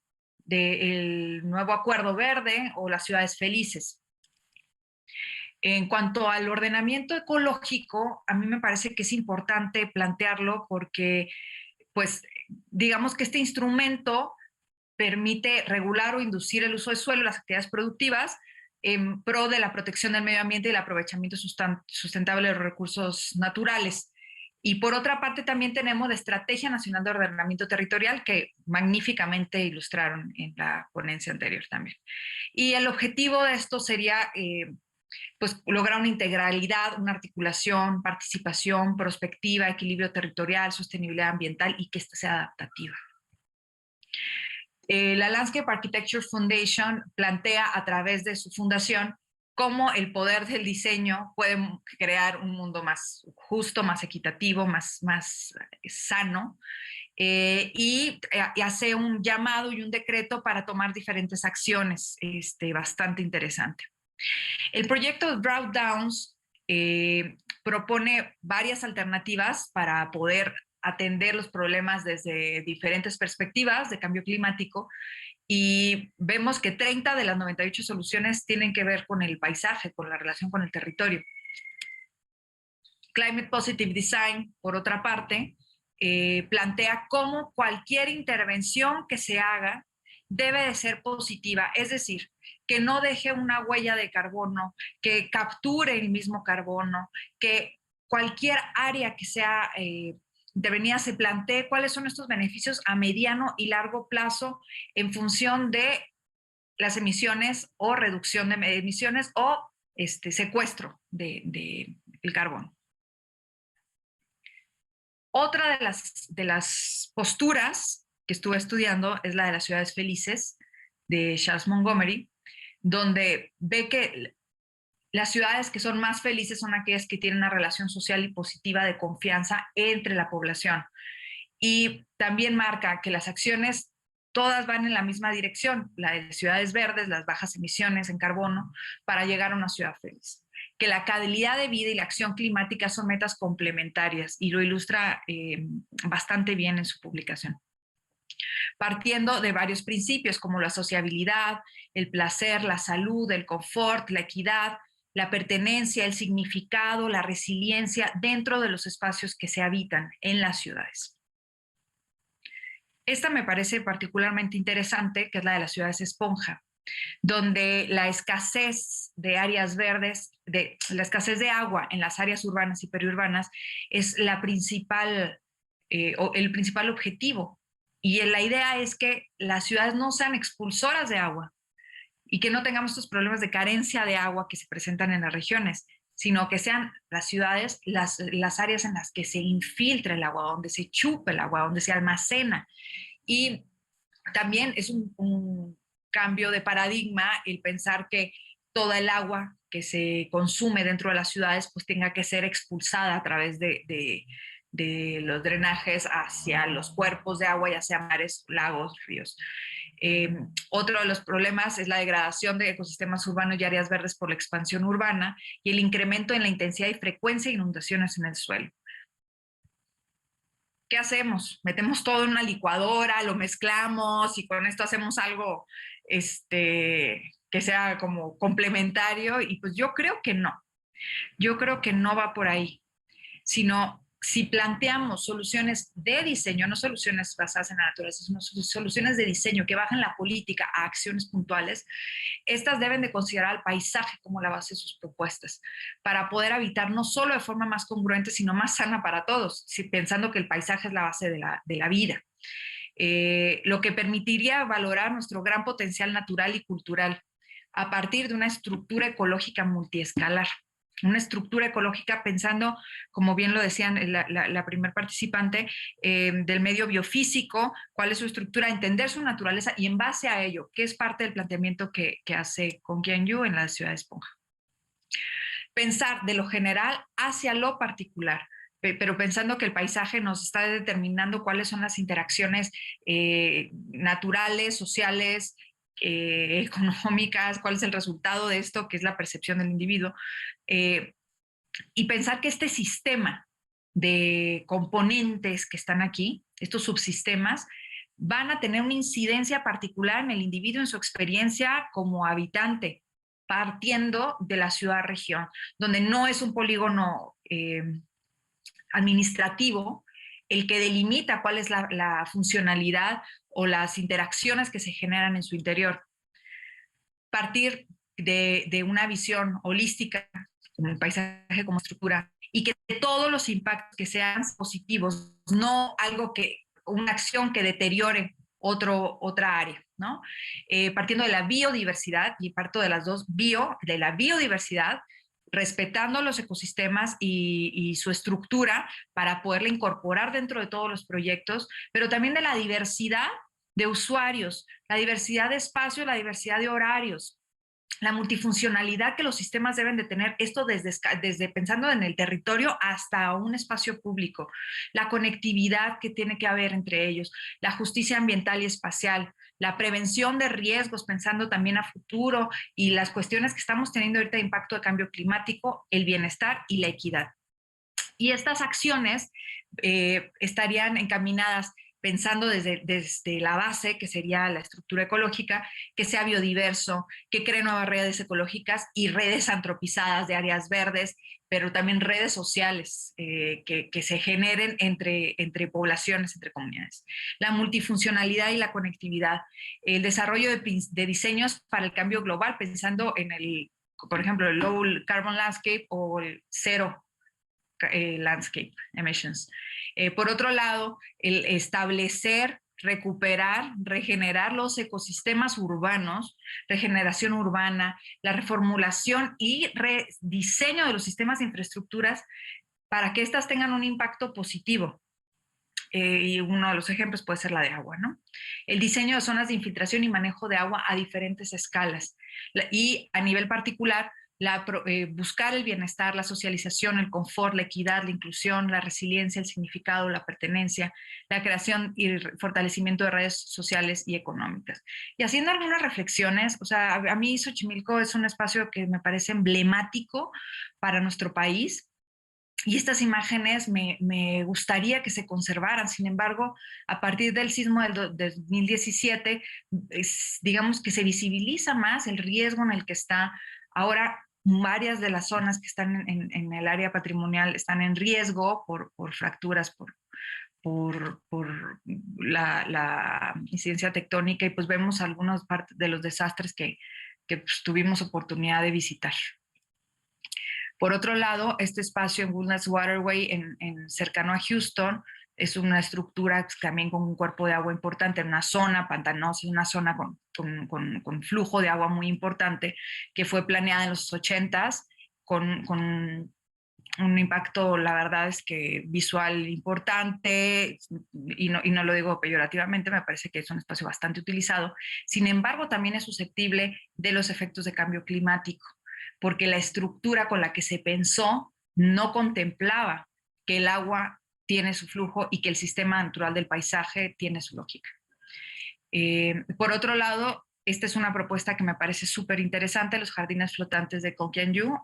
del nuevo acuerdo verde o las ciudades felices. En cuanto al ordenamiento ecológico, a mí me parece que es importante plantearlo porque, pues, digamos que este instrumento permite regular o inducir el uso del suelo y las actividades productivas en pro de la protección del medio ambiente y el aprovechamiento sustentable de los recursos naturales. Y por otra parte también tenemos la Estrategia Nacional de Ordenamiento Territorial, que magníficamente ilustraron en la ponencia anterior también. Y el objetivo de esto sería pues lograr una integralidad, una articulación, participación, prospectiva, equilibrio territorial, sostenibilidad ambiental y que ésta sea adaptativa. La Landscape Architecture Foundation plantea a través de su fundación cómo el poder del diseño puede crear un mundo más justo, más equitativo, más sano, y hace un llamado y un decreto para tomar diferentes acciones, bastante interesante. El proyecto Drawdowns propone varias alternativas para poder atender los problemas desde diferentes perspectivas de cambio climático y vemos que 30 de las 98 soluciones tienen que ver con el paisaje, con la relación con el territorio. Climate Positive Design, por otra parte, plantea cómo cualquier intervención que se haga debe de ser positiva, es decir, que no deje una huella de carbono, que capture el mismo carbono, que cualquier área que sea intervenida se plantee cuáles son estos beneficios a mediano y largo plazo en función de las emisiones o reducción de emisiones o secuestro del carbono. Otra de las posturas que estuve estudiando es la de las ciudades felices de Charles Montgomery, donde ve que las ciudades que son más felices son aquellas que tienen una relación social y positiva de confianza entre la población. Y también marca que las acciones todas van en la misma dirección, la de ciudades verdes, las bajas emisiones en carbono, para llegar a una ciudad feliz. Que la calidad de vida y la acción climática son metas complementarias y lo ilustra bastante bien en su publicación. Partiendo de varios principios como la sociabilidad, el placer, la salud, el confort, la equidad, la pertenencia, el significado, la resiliencia dentro de los espacios que se habitan en las ciudades. Esta me parece particularmente interesante, que es la de las ciudades esponja, donde la escasez de áreas verdes, la escasez de agua en las áreas urbanas y periurbanas es el principal objetivo. Y la idea es que las ciudades no sean expulsoras de agua y que no tengamos estos problemas de carencia de agua que se presentan en las regiones, sino que sean las ciudades las áreas en las que se infiltra el agua, donde se chupa el agua, donde se almacena. Y también es un cambio de paradigma el pensar que toda el agua que se consume dentro de las ciudades pues tenga que ser expulsada a través de los drenajes hacia los cuerpos de agua, ya sea mares, lagos, ríos. Otro de los problemas es la degradación de ecosistemas urbanos y áreas verdes por la expansión urbana y el incremento en la intensidad y frecuencia de inundaciones en el suelo. ¿Qué hacemos? Metemos todo en una licuadora, lo mezclamos y con esto hacemos algo que sea como complementario y pues yo creo que no. Yo creo que no va por ahí, sino si planteamos soluciones de diseño, no soluciones basadas en la naturaleza, sino soluciones de diseño que bajen la política a acciones puntuales, estas deben de considerar al paisaje como la base de sus propuestas, para poder habitar no solo de forma más congruente, sino más sana para todos, pensando que el paisaje es la base de la vida. Lo que permitiría valorar nuestro gran potencial natural y cultural a partir de una estructura ecológica multiescalar. una estructura ecológica pensando, como bien lo decían la primer participante, del medio biofísico, cuál es su estructura, entender su naturaleza y en base a ello, que es parte del planteamiento que hace Kongyan-yu en la ciudad de Esponja. Pensar de lo general hacia lo particular, pero pensando que el paisaje nos está determinando cuáles son las interacciones naturales, sociales, económicas, cuál es el resultado de esto, que es la percepción del individuo, y pensar que este sistema de componentes que están aquí, estos subsistemas, van a tener una incidencia particular en el individuo, en su experiencia como habitante, partiendo de la ciudad-región, donde no es un polígono administrativo el que delimita cuál es la funcionalidad o las interacciones que se generan en su interior. Partir de una visión holística, como el paisaje como estructura, y que todos los impactos que sean positivos, no algo una acción que deteriore otra área, ¿no? Partiendo de la biodiversidad, y parto de las dos, de la biodiversidad, respetando los ecosistemas y su estructura para poderla incorporar dentro de todos los proyectos, pero también de la diversidad de usuarios, la diversidad de espacios, la diversidad de horarios, la multifuncionalidad que los sistemas deben de tener, esto desde pensando en el territorio hasta un espacio público, la conectividad que tiene que haber entre ellos, la justicia ambiental y espacial, la prevención de riesgos, pensando también a futuro, y las cuestiones que estamos teniendo ahorita de impacto de cambio climático, el bienestar y la equidad. Y estas acciones estarían encaminadas pensando desde la base, que sería la estructura ecológica, que sea biodiverso, que cree nuevas redes ecológicas y redes antropizadas de áreas verdes, pero también redes sociales que se generen entre poblaciones, entre comunidades. La multifuncionalidad y la conectividad, el desarrollo de diseños para el cambio global, pensando en por ejemplo, el low carbon landscape o el cero landscape emissions. Por otro lado, el establecer, recuperar, regenerar los ecosistemas urbanos, regeneración urbana, la reformulación y rediseño de los sistemas de infraestructuras para que éstas tengan un impacto positivo. Y uno de los ejemplos puede ser la de agua, ¿no? El diseño de zonas de infiltración y manejo de agua a diferentes escalas. Y a nivel particular, buscar el bienestar, la socialización, el confort, la equidad, la inclusión, la resiliencia, el significado, la pertenencia, la creación y fortalecimiento de redes sociales y económicas. Y haciendo algunas reflexiones, o sea, a mí Xochimilco es un espacio que me parece emblemático para nuestro país, y estas imágenes me gustaría que se conservaran. Sin embargo, a partir del sismo del 2017, digamos que se visibiliza más el riesgo en el que está. Ahora, varias de las zonas que están en el área patrimonial están en riesgo por fracturas, por la incidencia tectónica, y pues vemos algunas partes de los desastres que pues, tuvimos oportunidad de visitar. Por otro lado, este espacio en Wilderness Waterway, cercano a Houston, es una estructura también con un cuerpo de agua importante, en una zona pantanosa, una zona con flujo de agua muy importante, que fue planeada en los 80s, con un impacto, la verdad es que visual importante, y no lo digo peyorativamente, me parece que es un espacio bastante utilizado. Sin embargo, también es susceptible de los efectos de cambio climático, porque la estructura con la que se pensó no contemplaba que el agua tiene su flujo y que el sistema natural del paisaje tiene su lógica. Por otro lado, esta es una propuesta que me parece súper interesante, los jardines flotantes de Kongyan-yu,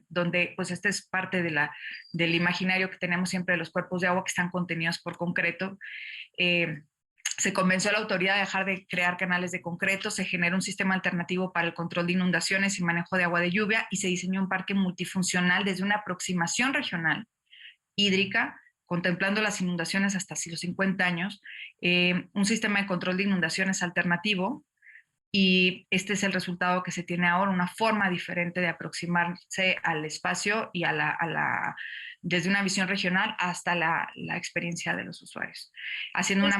donde pues esta es parte del imaginario que tenemos siempre de los cuerpos de agua que están contenidos por concreto. Se convenció a la autoridad de dejar de crear canales de concreto, se generó un sistema alternativo para el control de inundaciones y manejo de agua de lluvia, y se diseñó un parque multifuncional desde una aproximación regional hídrica, contemplando las inundaciones hasta los 50 años, un sistema de control de inundaciones alternativo, y este es el resultado que se tiene ahora, una forma diferente de aproximarse al espacio y desde una visión regional hasta la experiencia de los usuarios, haciendo una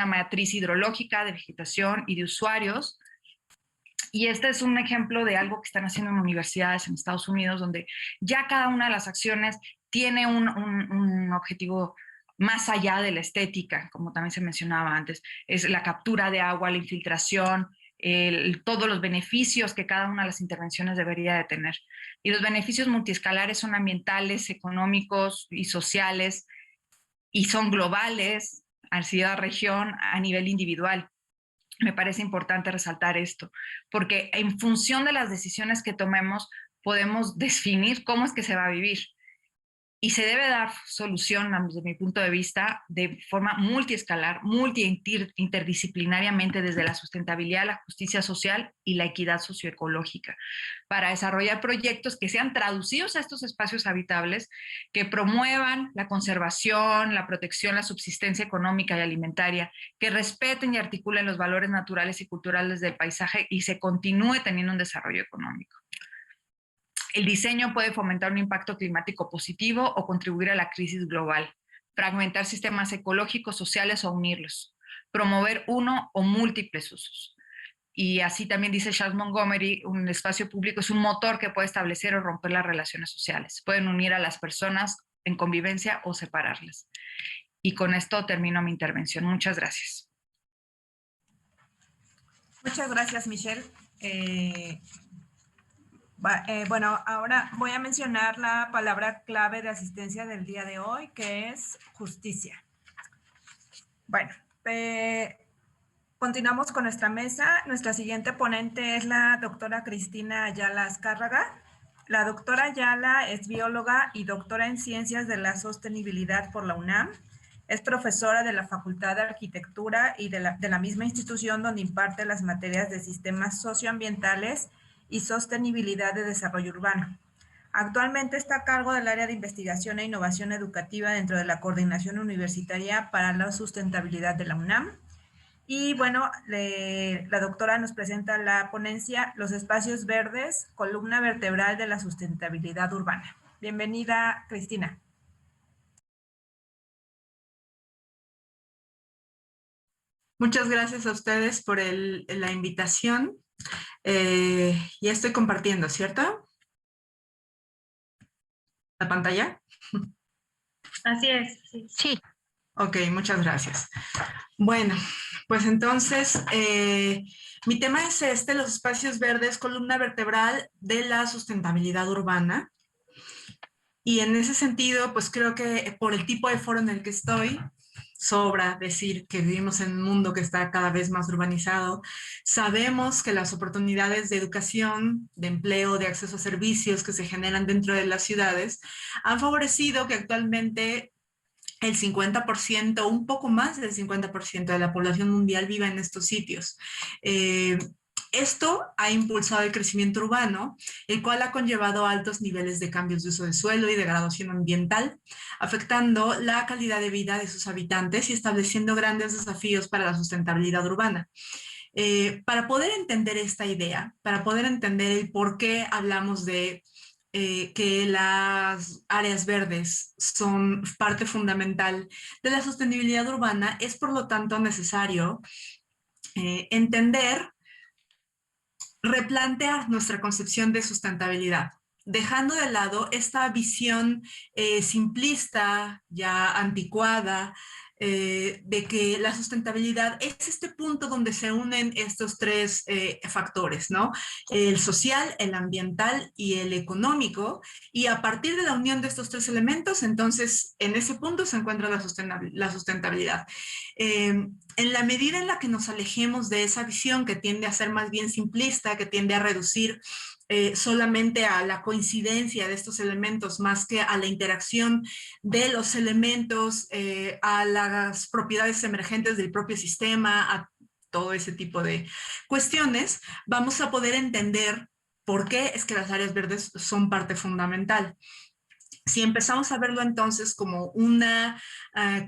matriz hidrológica de vegetación y de usuarios, Y este es un ejemplo de algo que están haciendo en universidades en Estados Unidos, donde ya cada una de las acciones tiene un objetivo más allá de la estética, como también se mencionaba antes. Es la captura de agua, la infiltración, todos los beneficios que cada una de las intervenciones debería de tener. Y los beneficios multiescalares son ambientales, económicos y sociales, y son globales, a ciudad, región, a nivel individual. Me parece importante resaltar esto, porque en función de las decisiones que tomemos, podemos definir cómo es que se va a vivir. Y se debe dar solución, desde mi punto de vista, de forma multiescalar, interdisciplinariamente, desde la sustentabilidad, la justicia social y la equidad socioecológica, para desarrollar proyectos que sean traducidos a estos espacios habitables, que promuevan la conservación, la protección, la subsistencia económica y alimentaria, que respeten y articulen los valores naturales y culturales del paisaje y se continúe teniendo un desarrollo económico. El diseño puede fomentar un impacto climático positivo o contribuir a la crisis global, fragmentar sistemas ecológicos, sociales o unirlos, promover uno o múltiples usos. Y así también dice Charles Montgomery, un espacio público es un motor que puede establecer o romper las relaciones sociales. Pueden unir a las personas en convivencia o separarlas. Y con esto termino mi intervención. Muchas gracias. Muchas gracias, Michelle. Bueno, ahora voy a mencionar la palabra clave de asistencia del día de hoy, que es justicia. Bueno, continuamos con nuestra mesa. Nuestra siguiente ponente es la doctora Cristina Ayala Azcárraga. La doctora Ayala es bióloga y doctora en Ciencias de la Sostenibilidad por la UNAM. Es profesora de la Facultad de Arquitectura y de la misma institución donde imparte las materias de sistemas socioambientales y sostenibilidad de desarrollo urbano. Actualmente está a cargo del área de investigación e innovación educativa dentro de la Coordinación Universitaria para la Sustentabilidad de la UNAM. Y bueno, la doctora nos presenta la ponencia Los espacios verdes, columna vertebral de la sustentabilidad urbana. Bienvenida, Cristina. Muchas gracias a ustedes por la invitación. Ya estoy compartiendo, ¿cierto? ¿La pantalla? Así es. Sí. Sí. Ok, muchas gracias. Bueno, pues entonces, mi tema es los espacios verdes, columna vertebral de la sustentabilidad urbana. Y en ese sentido, pues creo que por el tipo de foro en el que estoy, sobra decir que vivimos en un mundo que está cada vez más urbanizado. Sabemos que las oportunidades de educación, de empleo, de acceso a servicios que se generan dentro de las ciudades han favorecido que actualmente el 50%, un poco más del 50% de la población mundial viva en estos sitios. Esto ha impulsado el crecimiento urbano, el cual ha conllevado altos niveles de cambios de uso de suelo y degradación ambiental, afectando la calidad de vida de sus habitantes y estableciendo grandes desafíos para la sustentabilidad urbana. Para poder entender esta idea, para poder entender el por qué hablamos de que las áreas verdes son parte fundamental de la sostenibilidad urbana, es por lo tanto necesario entender, replantear nuestra concepción de sustentabilidad, dejando de lado esta visión simplista, ya anticuada, de que la sustentabilidad es este punto donde se unen estos tres factores, ¿no? El social, el ambiental y el económico, y a partir de la unión de estos tres elementos, entonces en ese punto se encuentra la sustentabilidad. En la medida en la que nos alejemos de esa visión que tiende a ser más bien simplista, que tiende a reducir solamente a la coincidencia de estos elementos más que a la interacción de los elementos, a las propiedades emergentes del propio sistema, a todo ese tipo de cuestiones, vamos a poder entender por qué es que las áreas verdes son parte fundamental. Si empezamos a verlo entonces como una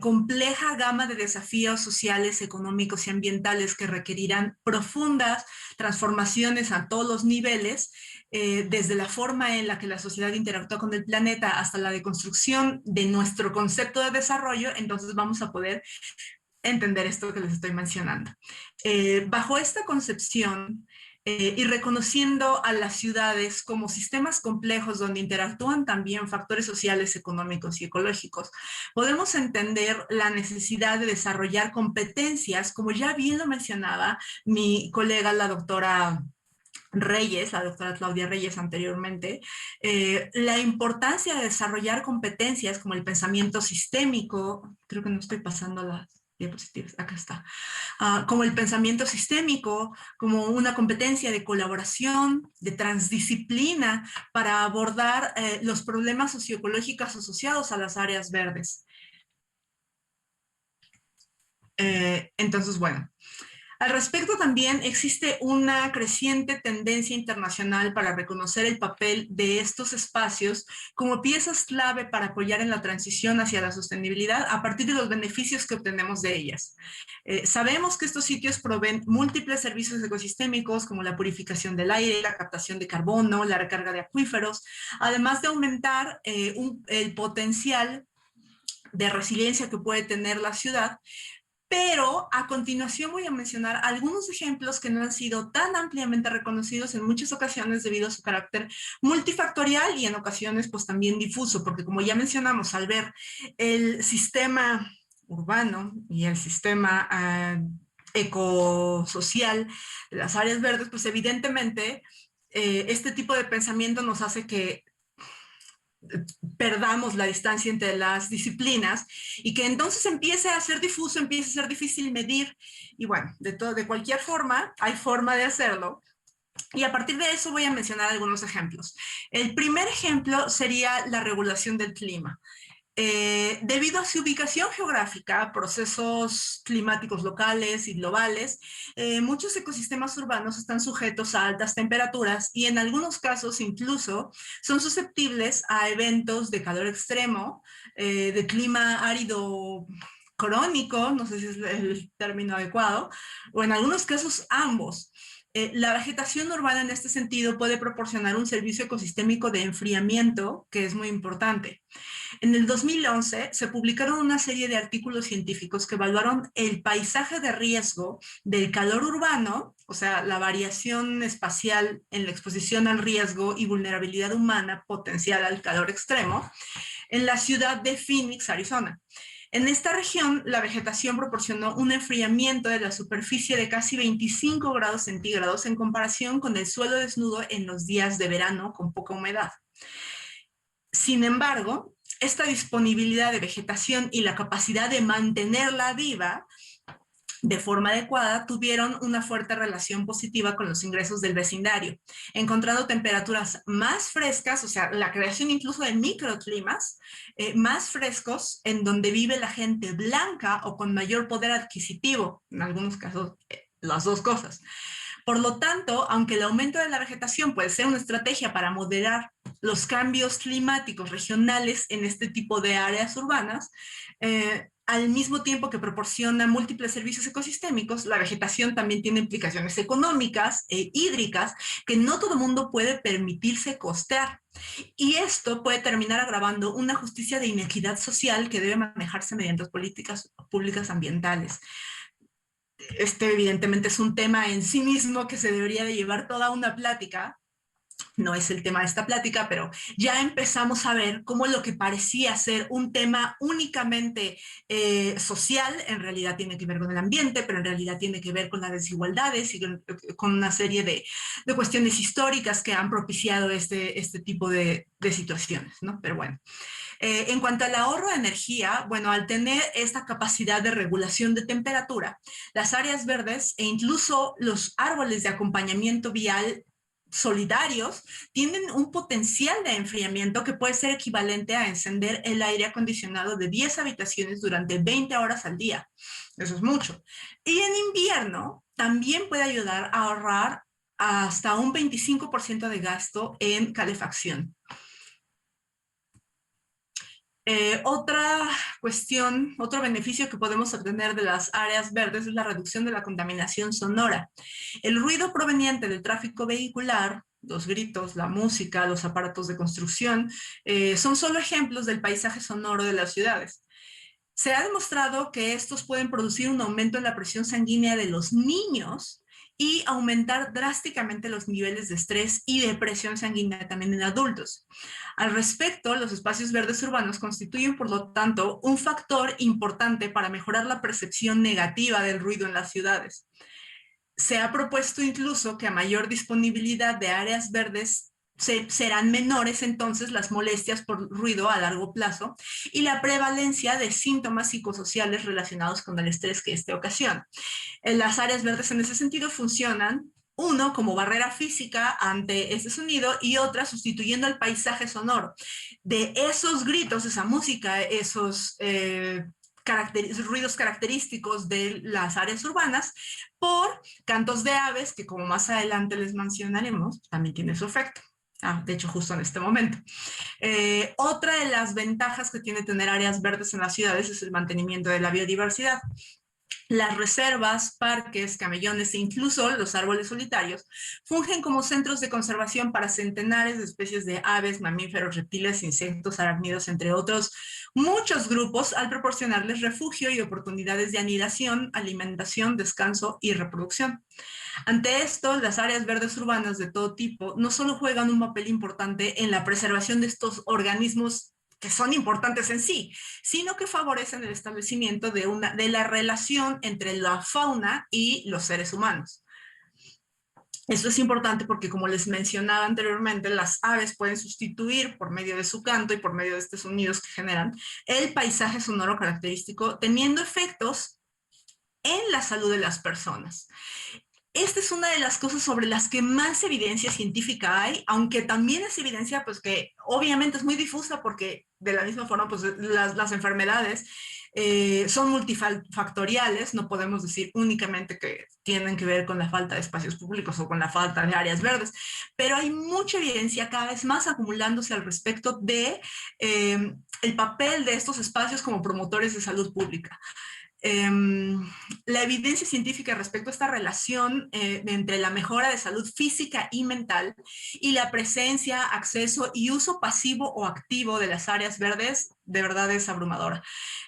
compleja gama de desafíos sociales, económicos y ambientales que requerirán profundas transformaciones a todos los niveles, desde la forma en la que la sociedad interactúa con el planeta hasta la deconstrucción de nuestro concepto de desarrollo, entonces vamos a poder entender esto que les estoy mencionando. Bajo esta concepción, y reconociendo a las ciudades como sistemas complejos donde interactúan también factores sociales, económicos y ecológicos, podemos entender la necesidad de desarrollar competencias, como ya bien lo mencionaba mi colega, la doctora Reyes, la doctora Claudia Reyes anteriormente, la importancia de desarrollar competencias como el pensamiento sistémico, creo que no estoy pasando las diapositivas, acá está, como el pensamiento sistémico, como una competencia de colaboración, de transdisciplina para abordar los problemas socioecológicos asociados a las áreas verdes. Entonces, bueno, al respecto también existe una creciente tendencia internacional para reconocer el papel de estos espacios como piezas clave para apoyar en la transición hacia la sostenibilidad a partir de los beneficios que obtenemos de ellas. Sabemos que estos sitios proveen múltiples servicios ecosistémicos como la purificación del aire, la captación de carbono, la recarga de acuíferos, además de aumentar el potencial de resiliencia que puede tener la ciudad. Pero a continuación voy a mencionar algunos ejemplos que no han sido tan ampliamente reconocidos en muchas ocasiones debido a su carácter multifactorial y en ocasiones pues también difuso, porque como ya mencionamos, al ver el sistema urbano y el sistema ecosocial de las áreas verdes, pues evidentemente este tipo de pensamiento nos hace que perdamos la distancia entre las disciplinas y que entonces empiece a ser difuso, empiece a ser difícil medir. Y bueno, de cualquier forma, hay forma de hacerlo. Y a partir de eso voy a mencionar algunos ejemplos. El primer ejemplo sería la regulación del clima. Debido a su ubicación geográfica, procesos climáticos locales y globales, muchos ecosistemas urbanos están sujetos a altas temperaturas y en algunos casos incluso son susceptibles a eventos de calor extremo, de clima árido crónico, no sé si es el término adecuado, o en algunos casos ambos. La vegetación urbana en este sentido puede proporcionar un servicio ecosistémico de enfriamiento que es muy importante. En el 2011 se publicaron una serie de artículos científicos que evaluaron el paisaje de riesgo del calor urbano, o sea, la variación espacial en la exposición al riesgo y vulnerabilidad humana potencial al calor extremo, en la ciudad de Phoenix, Arizona. En esta región, la vegetación proporcionó un enfriamiento de la superficie de casi 25 grados centígrados en comparación con el suelo desnudo en los días de verano con poca humedad. Sin embargo, esta disponibilidad de vegetación y la capacidad de mantenerla viva de forma adecuada tuvieron una fuerte relación positiva con los ingresos del vecindario, encontrando temperaturas más frescas, o sea, la creación incluso de microclimas más frescos en donde vive la gente blanca o con mayor poder adquisitivo, en algunos casos las dos cosas. Por lo tanto, aunque el aumento de la vegetación puede ser una estrategia para moderar los cambios climáticos regionales en este tipo de áreas urbanas, al mismo tiempo que proporciona múltiples servicios ecosistémicos, la vegetación también tiene implicaciones económicas e hídricas que no todo el mundo puede permitirse costear. Y esto puede terminar agravando una justicia de inequidad social que debe manejarse mediante políticas públicas ambientales. Este evidentemente es un tema en sí mismo que se debería de llevar toda una plática. No es el tema de esta plática, pero ya empezamos a ver cómo lo que parecía ser un tema únicamente social, en realidad tiene que ver con el ambiente, pero en realidad tiene que ver con las desigualdades y con una serie de cuestiones históricas que han propiciado este tipo de situaciones, ¿no? Pero bueno. En cuanto al ahorro de energía, bueno, al tener esta capacidad de regulación de temperatura, las áreas verdes e incluso los árboles de acompañamiento vial solidarios tienen un potencial de enfriamiento que puede ser equivalente a encender el aire acondicionado de 10 habitaciones durante 20 horas al día. Eso es mucho. Y en invierno también puede ayudar a ahorrar hasta un 25% de gasto en calefacción. Otra cuestión, otro beneficio que podemos obtener de las áreas verdes es la reducción de la contaminación sonora. El ruido proveniente del tráfico vehicular, los gritos, la música, los aparatos de construcción, son solo ejemplos del paisaje sonoro de las ciudades. Se ha demostrado que estos pueden producir un aumento en la presión sanguínea de los niños y aumentar drásticamente los niveles de estrés y depresión sanguínea también en adultos. Al respecto, los espacios verdes urbanos constituyen, por lo tanto, un factor importante para mejorar la percepción negativa del ruido en las ciudades. Se ha propuesto incluso que a mayor disponibilidad de áreas verdes serán menores entonces las molestias por ruido a largo plazo y la prevalencia de síntomas psicosociales relacionados con el estrés que este ocasiona. Las áreas verdes en ese sentido funcionan, uno, como barrera física ante este sonido y otra, sustituyendo el paisaje sonoro. De esos gritos, esa música, esos ruidos característicos de las áreas urbanas, por cantos de aves, que como más adelante les mencionaremos, también tiene su efecto. De hecho, justo en este momento. Otra de las ventajas que tiene tener áreas verdes en las ciudades es el mantenimiento de la biodiversidad. Las reservas, parques, camellones e incluso los árboles solitarios fungen como centros de conservación para centenares de especies de aves, mamíferos, reptiles, insectos, arácnidos, entre otros muchos grupos, al proporcionarles refugio y oportunidades de anidación, alimentación, descanso y reproducción. Ante esto, las áreas verdes urbanas de todo tipo no solo juegan un papel importante en la preservación de estos organismos que son importantes en sí, sino que favorecen el establecimiento de la relación entre la fauna y los seres humanos. Esto es importante porque, como les mencionaba anteriormente, las aves pueden sustituir por medio de su canto y por medio de estos sonidos que generan el paisaje sonoro característico, teniendo efectos en la salud de las personas. Esta es una de las cosas sobre las que más evidencia científica hay, aunque también es evidencia pues, que obviamente es muy difusa porque de la misma forma pues, las enfermedades son multifactoriales, no podemos decir únicamente que tienen que ver con la falta de espacios públicos o con la falta de áreas verdes, pero hay mucha evidencia cada vez más acumulándose al respecto de el papel de estos espacios como promotores de salud pública. La evidencia científica respecto a esta relación entre la mejora de salud física y mental y la presencia, acceso y uso pasivo o activo de las áreas verdes de verdad es abrumadora.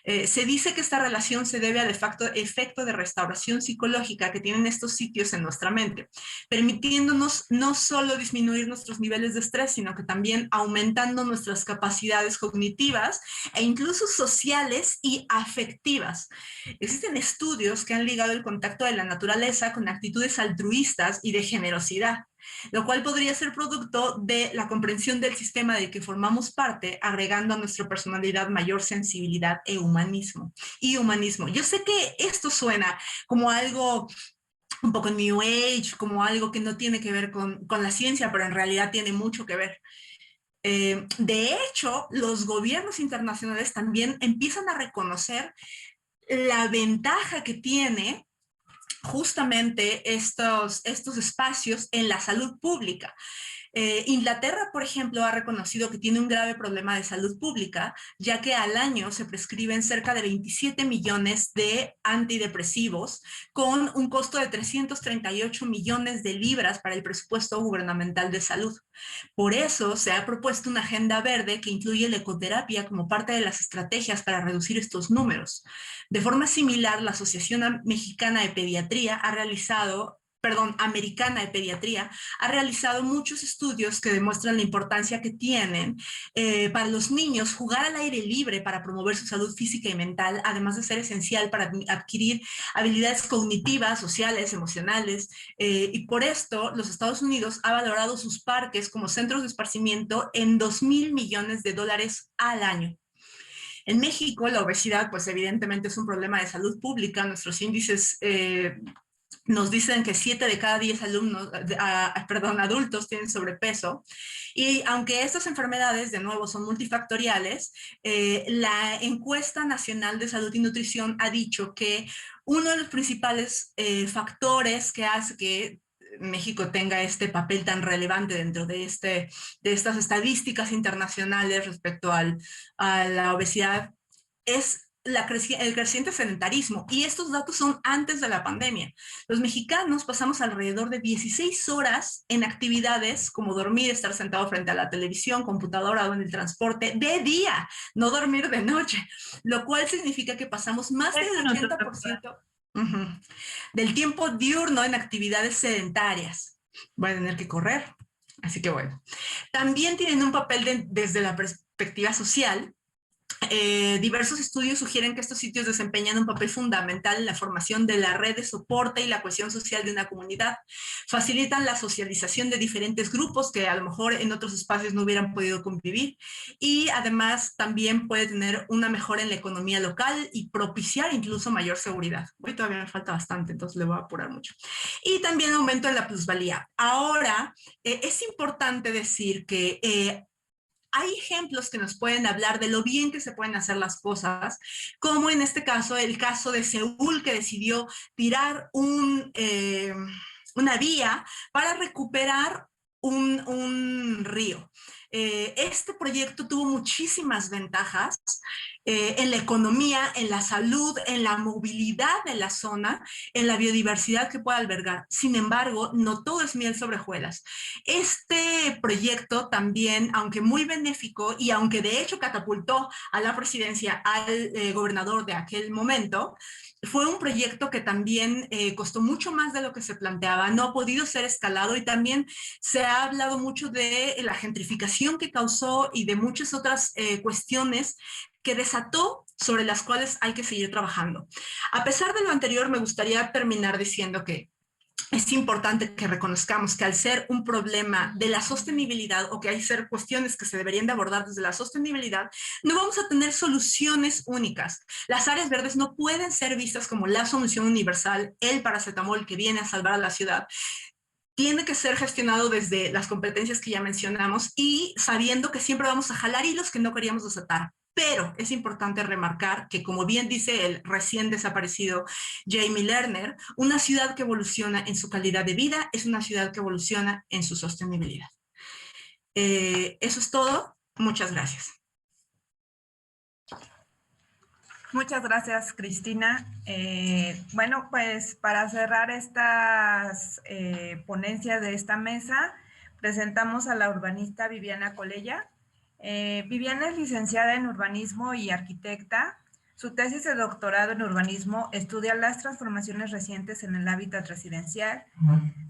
Se dice que esta relación se debe al efecto de restauración psicológica que tienen estos sitios en nuestra mente, permitiéndonos no solo disminuir nuestros niveles de estrés, sino que también aumentando nuestras capacidades cognitivas e incluso sociales y afectivas. Existen estudios que han ligado el contacto de la naturaleza con actitudes altruistas y de generosidad, lo cual podría ser producto de la comprensión del sistema del que formamos parte, agregando a nuestra personalidad mayor sensibilidad e humanismo. Yo sé que esto suena como algo un poco New Age, como algo que no tiene que ver con la ciencia, pero en realidad tiene mucho que ver. De hecho, los gobiernos internacionales también empiezan a reconocer la ventaja que tiene justamente estos espacios en la salud pública. Inglaterra, por ejemplo, ha reconocido que tiene un grave problema de salud pública, ya que al año se prescriben cerca de 27 millones de antidepresivos, con un costo de 338 millones de libras para el presupuesto gubernamental de salud. Por eso se ha propuesto una agenda verde que incluye la ecoterapia como parte de las estrategias para reducir estos números. De forma similar, la Asociación Mexicana de Pediatría Americana de Pediatría ha realizado muchos estudios que demuestran la importancia que tienen para los niños jugar al aire libre para promover su salud física y mental, además de ser esencial para adquirir habilidades cognitivas, sociales, emocionales, y por esto los Estados Unidos ha valorado sus parques como centros de esparcimiento en $2,000 millones al año. En México, la obesidad, pues evidentemente es un problema de salud pública. Nuestros índices nos dicen que 7 de cada 10 adultos tienen sobrepeso. Y aunque estas enfermedades, de nuevo, son multifactoriales, la Encuesta Nacional de Salud y Nutrición ha dicho que uno de los principales factores que hace que México tenga este papel tan relevante dentro de estas estadísticas internacionales respecto a la obesidad es el creciente sedentarismo, y estos datos son antes de la pandemia. Los mexicanos pasamos alrededor de 16 horas en actividades como dormir, estar sentado frente a la televisión, computadora o en el transporte de día, no dormir de noche, lo cual significa que pasamos más del 80%. Ujú. Del tiempo diurno en actividades sedentarias. Voy a tener que correr, así que bueno. También tienen un papel desde la perspectiva social. Diversos estudios sugieren que estos sitios desempeñan un papel fundamental en la formación de la red de soporte y la cohesión social de una comunidad. Facilitan la socialización de diferentes grupos que a lo mejor en otros espacios no hubieran podido convivir, y además también puede tener una mejora en la economía local y propiciar incluso mayor seguridad. Hoy todavía me falta bastante, entonces le voy a apurar mucho. Y también aumento en la plusvalía. Ahora, es importante decir que hay ejemplos que nos pueden hablar de lo bien que se pueden hacer las cosas, como en este caso, el caso de Seúl, que decidió tirar una vía para recuperar un río. Este proyecto tuvo muchísimas ventajas en la economía, en la salud, en la movilidad de la zona, en la biodiversidad que puede albergar. Sin embargo, no todo es miel sobre hojuelas. Este proyecto también, aunque muy benéfico y aunque de hecho catapultó a la presidencia al gobernador de aquel momento, fue un proyecto que también costó mucho más de lo que se planteaba, no ha podido ser escalado, y también se ha hablado mucho de la gentrificación que causó y de muchas otras cuestiones que desató, sobre las cuales hay que seguir trabajando. A pesar de lo anterior, me gustaría terminar diciendo que es importante que reconozcamos que al ser un problema de la sostenibilidad, o que hay ser cuestiones que se deberían de abordar desde la sostenibilidad, no vamos a tener soluciones únicas. Las áreas verdes no pueden ser vistas como la solución universal, el paracetamol que viene a salvar a la ciudad. Tiene que ser gestionado desde las competencias que ya mencionamos y sabiendo que siempre vamos a jalar hilos que no queríamos desatar. Pero es importante remarcar que, como bien dice el recién desaparecido Jamie Lerner, una ciudad que evoluciona en su calidad de vida es una ciudad que evoluciona en su sostenibilidad. Eso es todo. Muchas gracias. Muchas gracias, Cristina. Bueno, pues para cerrar estas ponencias de esta mesa, presentamos a la urbanista Viviana Colella. Viviana es licenciada en urbanismo y arquitecta. Su tesis de doctorado en urbanismo estudia las transformaciones recientes en el hábitat residencial.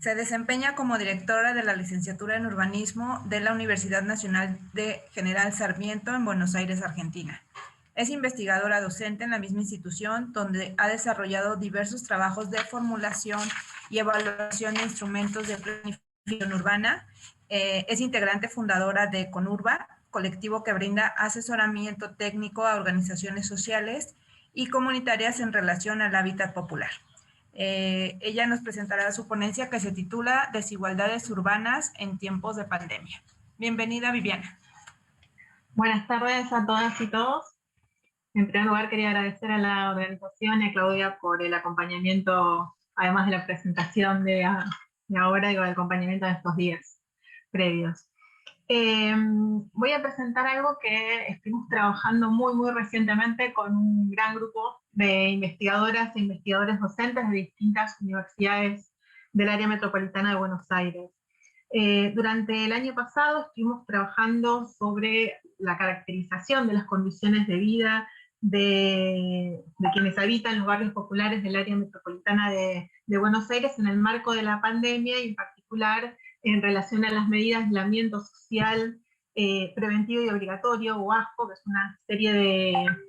Se desempeña como directora de la licenciatura en urbanismo de la Universidad Nacional de General Sarmiento en Buenos Aires, Argentina. Es investigadora docente en la misma institución, donde ha desarrollado diversos trabajos de formulación y evaluación de instrumentos de planificación urbana. Es integrante fundadora de Conurba, colectivo que brinda asesoramiento técnico a organizaciones sociales y comunitarias en relación al hábitat popular. Ella nos presentará su ponencia, que se titula Desigualdades urbanas en tiempos de pandemia. Bienvenida, Viviana. Buenas tardes a todas y todos. En primer lugar, quería agradecer a la organización y a Claudia por el acompañamiento, además de la presentación de ahora, y el acompañamiento de estos días previos. Voy a presentar algo que estuvimos trabajando muy recientemente con un gran grupo de investigadoras e investigadores docentes de distintas universidades del área metropolitana de Buenos Aires. Durante el año pasado estuvimos trabajando sobre la caracterización de las condiciones de vida de quienes habitan los barrios populares del área metropolitana de Buenos Aires en el marco de la pandemia, y en particular en relación a las medidas de aislamiento social preventivo y obligatorio, o ASPO, que es una serie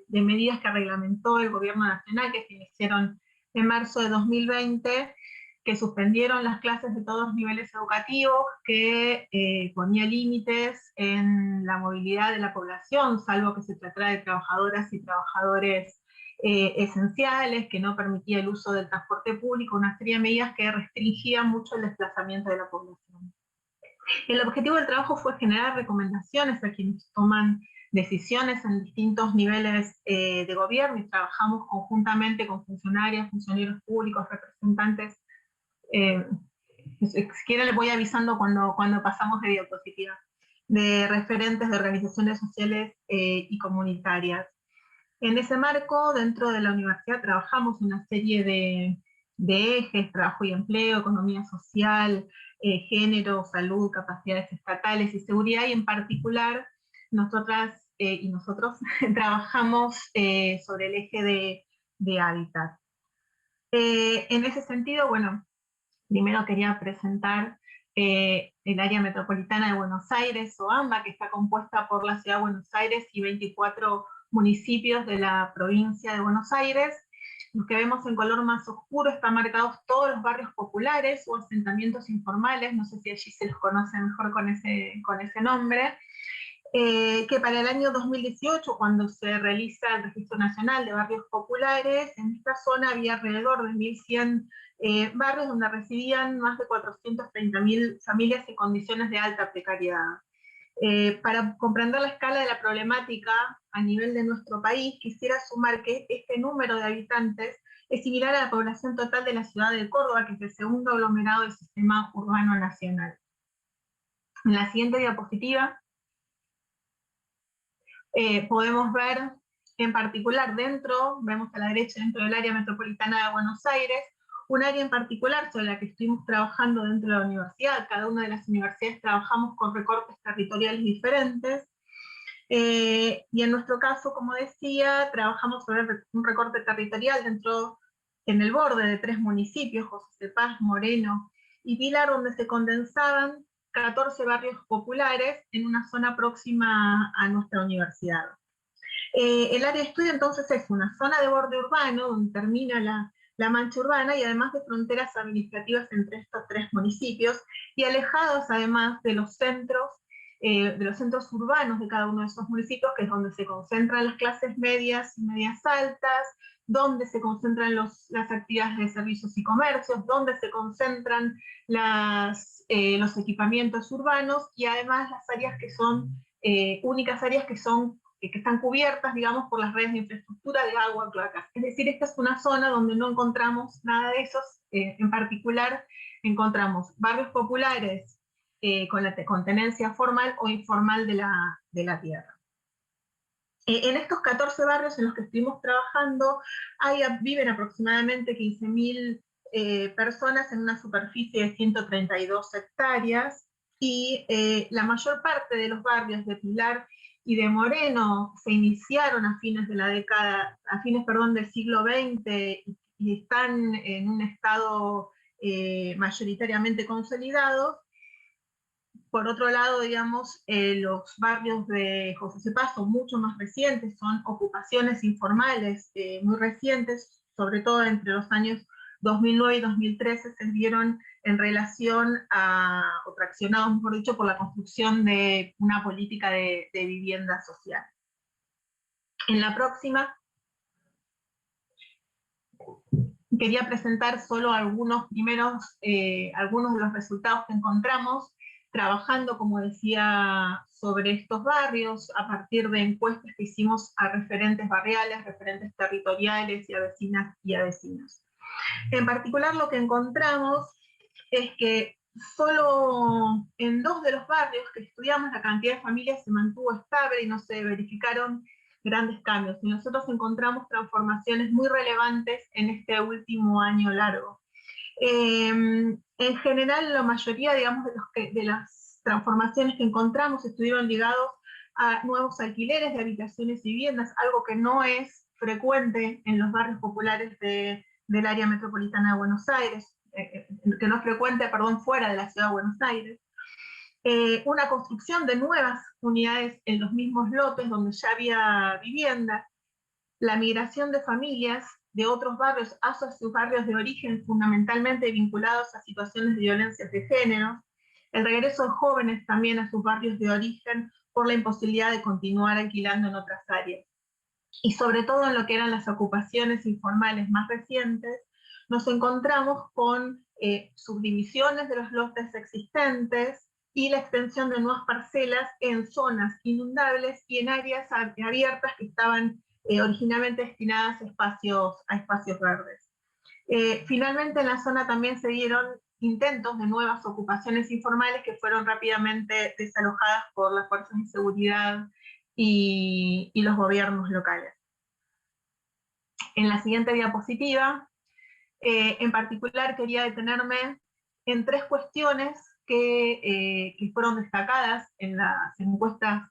de medidas que reglamentó el gobierno nacional, que se iniciaron en marzo de 2020, que suspendieron las clases de todos los niveles educativos, que ponía límites en la movilidad de la población, salvo que se tratara de trabajadoras y trabajadores esenciales, que no permitía el uso del transporte público, una serie de medidas que restringían mucho el desplazamiento de la población. El objetivo del trabajo fue generar recomendaciones a quienes toman decisiones en distintos niveles de gobierno, y trabajamos conjuntamente con funcionarias, funcionarios públicos, representantes. Si quieren les voy avisando cuando pasamos de diapositiva, de referentes de organizaciones sociales y comunitarias. En ese marco, dentro de la universidad, trabajamos una serie de ejes: trabajo y empleo, economía social, género, salud, capacidades estatales y seguridad, y en particular nosotras y nosotros trabajamos sobre el eje de hábitat. En ese sentido, bueno, primero quería presentar el área metropolitana de Buenos Aires, o AMBA, que está compuesta por la ciudad de Buenos Aires y 24 municipios de la provincia de Buenos Aires. Los que vemos en color más oscuro están marcados todos los barrios populares o asentamientos informales, no sé si allí se los conoce mejor con ese nombre, que para el año 2018, cuando se realiza el Registro Nacional de Barrios Populares, en esta zona había alrededor de 1.100 barrios donde residían más de 430.000 familias en condiciones de alta precariedad. Para comprender la escala de la problemática a nivel de nuestro país, quisiera sumar que este número de habitantes es similar a la población total de la ciudad de Córdoba, que es el segundo aglomerado del sistema urbano nacional. En la siguiente diapositiva podemos ver en particular vemos a la derecha dentro del área metropolitana de Buenos Aires, un área en particular sobre la que estuvimos trabajando dentro de la universidad. Cada una de las universidades trabajamos con recortes territoriales diferentes, y en nuestro caso, como decía, trabajamos sobre un recorte territorial en el borde de 3 municipios, José C. Paz, Moreno y Pilar, donde se condensaban 14 barrios populares en una zona próxima a nuestra universidad. El área de estudio entonces es una zona de borde urbano, donde termina la mancha urbana, y además de fronteras administrativas entre estos 3 municipios, y alejados además de los centros urbanos de cada uno de esos municipios, que es donde se concentran las clases medias y medias altas, donde se concentran las actividades de servicios y comercios, donde se concentran los equipamientos urbanos, y además las áreas que son únicas áreas que están cubiertas, digamos, por las redes de infraestructura de agua, cloacas. Es decir, esta es una zona donde no encontramos nada de esos. En particular, encontramos barrios populares con tenencia formal o informal de la tierra. En estos 14 barrios en los que estuvimos trabajando, viven aproximadamente 15.000 personas en una superficie de 132 hectáreas, y la mayor parte de los barrios de Pilar y de Moreno se iniciaron a fines del siglo XX, y están en un estado mayoritariamente consolidados. Por otro lado, digamos, los barrios de José C. Paz son mucho más recientes, son ocupaciones informales muy recientes, sobre todo entre los años 2009 y 2013 se dieron en relación o traccionados, mejor dicho, por la construcción de una política de vivienda social. En la próxima quería presentar solo algunos de los resultados que encontramos trabajando, como decía, sobre estos barrios, a partir de encuestas que hicimos a referentes barriales, referentes territoriales y a vecinas y a vecinos. En particular, lo que encontramos es que solo en 2 de los barrios que estudiamos la cantidad de familias se mantuvo estable y no se verificaron grandes cambios. Y nosotros encontramos transformaciones muy relevantes en este último año largo. En general, la mayoría, digamos, de las transformaciones que encontramos estuvieron ligados a nuevos alquileres de habitaciones y viviendas, algo que no es frecuente en los barrios populares del área metropolitana de Buenos Aires, que no es frecuente, fuera de la ciudad de Buenos Aires. Una construcción de nuevas unidades en los mismos lotes donde ya había vivienda, la migración de familias de otros barrios hacia sus barrios de origen, fundamentalmente vinculados a situaciones de violencia de género, el regreso de jóvenes también a sus barrios de origen por la imposibilidad de continuar alquilando en otras áreas. Y sobre todo en lo que eran las ocupaciones informales más recientes, nos encontramos con subdivisiones de los lotes existentes y la extensión de nuevas parcelas en zonas inundables y en áreas abiertas que estaban originalmente destinadas a espacios verdes. Finalmente en la zona también se dieron intentos de nuevas ocupaciones informales que fueron rápidamente desalojadas por las fuerzas de seguridad y los gobiernos locales. En la siguiente diapositiva, en particular quería detenerme en 3 cuestiones que fueron destacadas en las encuestas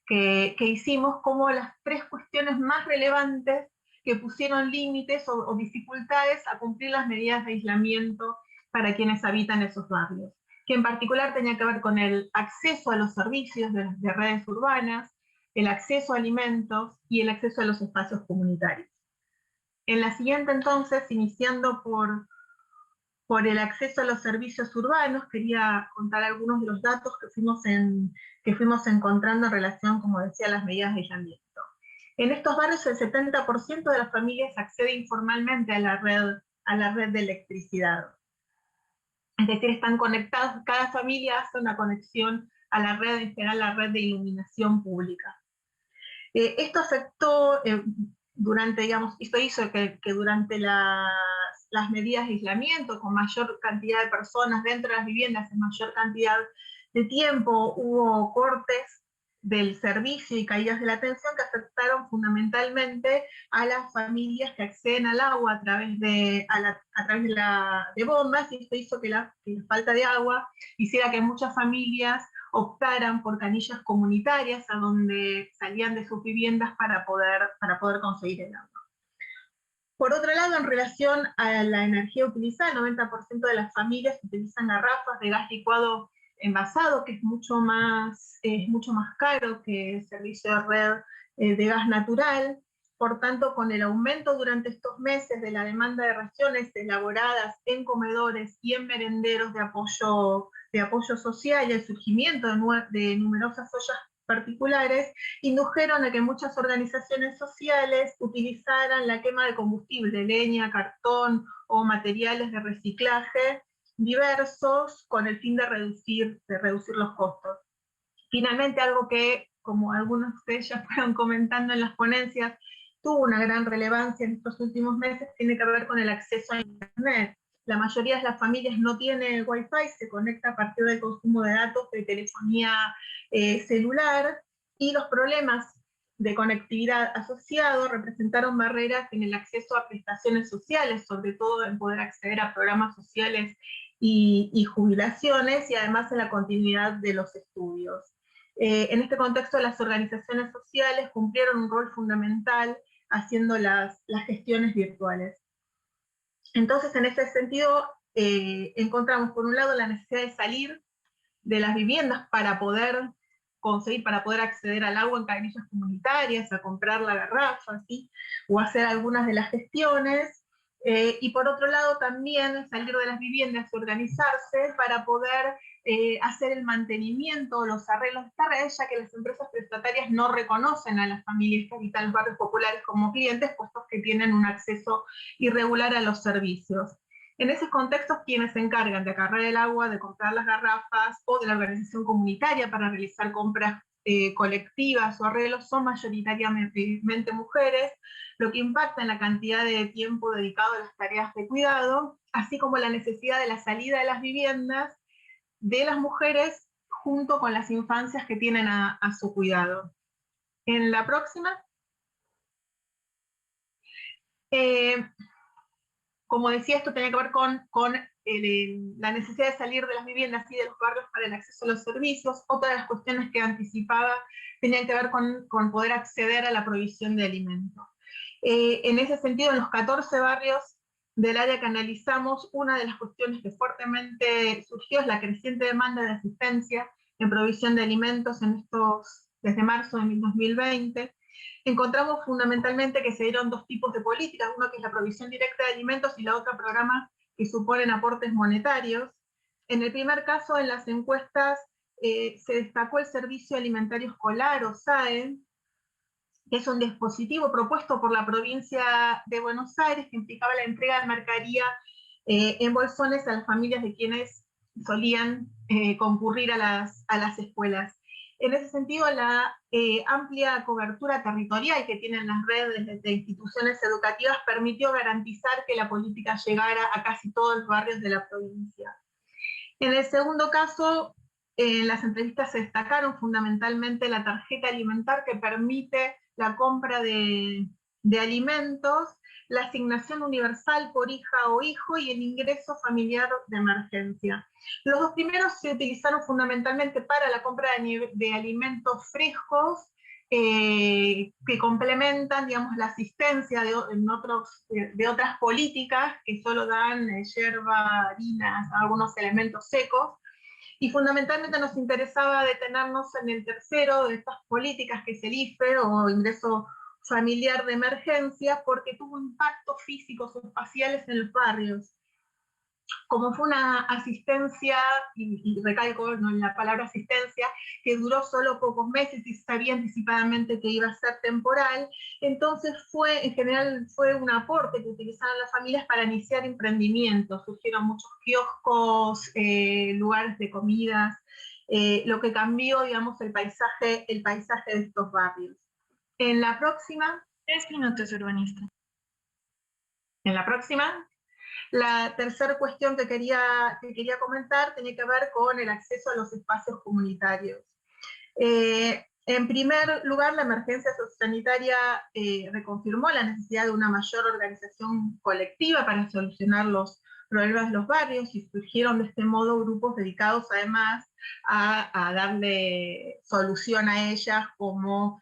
que hicimos como las 3 cuestiones más relevantes que pusieron límites o dificultades a cumplir las medidas de aislamiento para quienes habitan esos barrios, que en particular tenía que ver con el acceso a los servicios de redes urbanas, el acceso a alimentos y el acceso a los espacios comunitarios. En la siguiente, entonces, iniciando por el acceso a los servicios urbanos, quería contar algunos de los datos que fuimos encontrando en relación, como decía, a las medidas de aislamiento. En estos barrios el 70% de las familias accede informalmente a la red de electricidad. Es decir, están conectados, cada familia hace una conexión a la red, en general la red de iluminación pública. Esto afectó esto hizo que durante las medidas de aislamiento, con mayor cantidad de personas dentro de las viviendas, en mayor cantidad de tiempo, hubo cortes del servicio y caídas de la atención que afectaron fundamentalmente a las familias que acceden al agua a través de bombas, y esto hizo que la falta de agua hiciera que muchas familias optaran por canillas comunitarias a donde salían de sus viviendas para poder conseguir el agua. Por otro lado, en relación a la energía utilizada, el 90% de las familias utilizan garrafas de gas licuado envasado, que es mucho más caro que el servicio de red de gas natural. Por tanto, con el aumento durante estos meses de la demanda de raciones elaboradas en comedores y en merenderos de apoyo social y el surgimiento de numerosas ollas particulares, indujeron a que muchas organizaciones sociales utilizaran la quema de combustible, leña, cartón o materiales de reciclaje diversos con el fin de reducir los costos. Finalmente, algo que, como algunos de ustedes ya fueron comentando en las ponencias, tuvo una gran relevancia en estos últimos meses, tiene que ver con el acceso a Internet. La mayoría de las familias no tiene Wi-Fi, se conecta a partir del consumo de datos de telefonía celular, y los problemas de conectividad asociados representaron barreras en el acceso a prestaciones sociales, sobre todo en poder acceder a programas sociales y jubilaciones, y además en la continuidad de los estudios. En este contexto, las organizaciones sociales cumplieron un rol fundamental haciendo las gestiones virtuales. Entonces, en ese sentido, encontramos por un lado la necesidad de salir de las viviendas para poder acceder al agua en canillas comunitarias, a comprar la garrafa, ¿sí? O hacer algunas de las gestiones. Y por otro lado también salir de las viviendas y organizarse para poder hacer el mantenimiento, los arreglos de esta red, ya que las empresas prestatarias no reconocen a las familias que habitan los barrios populares como clientes, puestos que tienen un acceso irregular a los servicios. En esos contextos, quienes se encargan de acarrear el agua, de comprar las garrafas o de la organización comunitaria para realizar compras colectivas o arreglos son mayoritariamente mujeres, lo que impacta en la cantidad de tiempo dedicado a las tareas de cuidado, así como la necesidad de la salida de las viviendas de las mujeres junto con las infancias que tienen a su cuidado. En la próxima. Como decía, esto tenía que ver con la necesidad de salir de las viviendas y de los barrios para el acceso a los servicios. Otra de las cuestiones que anticipaba tenían que ver con poder acceder a la provisión de alimentos. En ese sentido, en los 14 barrios del área que analizamos, una de las cuestiones que fuertemente surgió es la creciente demanda de asistencia en provisión de alimentos desde marzo de 2020. Encontramos fundamentalmente que se dieron dos tipos de políticas, uno que es la provisión directa de alimentos y la otra programas que suponen aportes monetarios. En el primer caso, en las encuestas, se destacó el Servicio Alimentario Escolar, o SAE, que es un dispositivo propuesto por la provincia de Buenos Aires que implicaba la entrega de mercadería en bolsones a las familias de quienes solían concurrir a las escuelas. En ese sentido, la amplia cobertura territorial que tienen las redes de instituciones educativas permitió garantizar que la política llegara a casi todos los barrios de la provincia. En el segundo caso, en las entrevistas se destacaron fundamentalmente la tarjeta alimentar que permite la compra de alimentos, la asignación universal por hija o hijo y el ingreso familiar de emergencia. Los dos primeros se utilizaron fundamentalmente para la compra de alimentos frescos que complementan, digamos, la asistencia de otras políticas que solo dan yerba, harinas, algunos elementos secos. Y fundamentalmente nos interesaba detenernos en el tercero de estas políticas, que es el IFE, o ingreso familiar de emergencia, porque tuvo impactos físicos o espaciales en los barrios. Como fue una asistencia, y recalco en la palabra asistencia, que duró solo pocos meses y sabía anticipadamente que iba a ser temporal, entonces en general fue un aporte que utilizaron las familias para iniciar emprendimientos. Surgieron muchos kioscos, lugares de comidas, lo que cambió, digamos, el paisaje de estos barrios. En la próxima. 3 minutos, urbanista. En la próxima. La tercera cuestión que quería comentar tiene que ver con el acceso a los espacios comunitarios. En primer lugar, la emergencia sociosanitaria reconfirmó la necesidad de una mayor organización colectiva para solucionar los problemas de los barrios, y surgieron de este modo grupos dedicados además a darle solución a ellas, como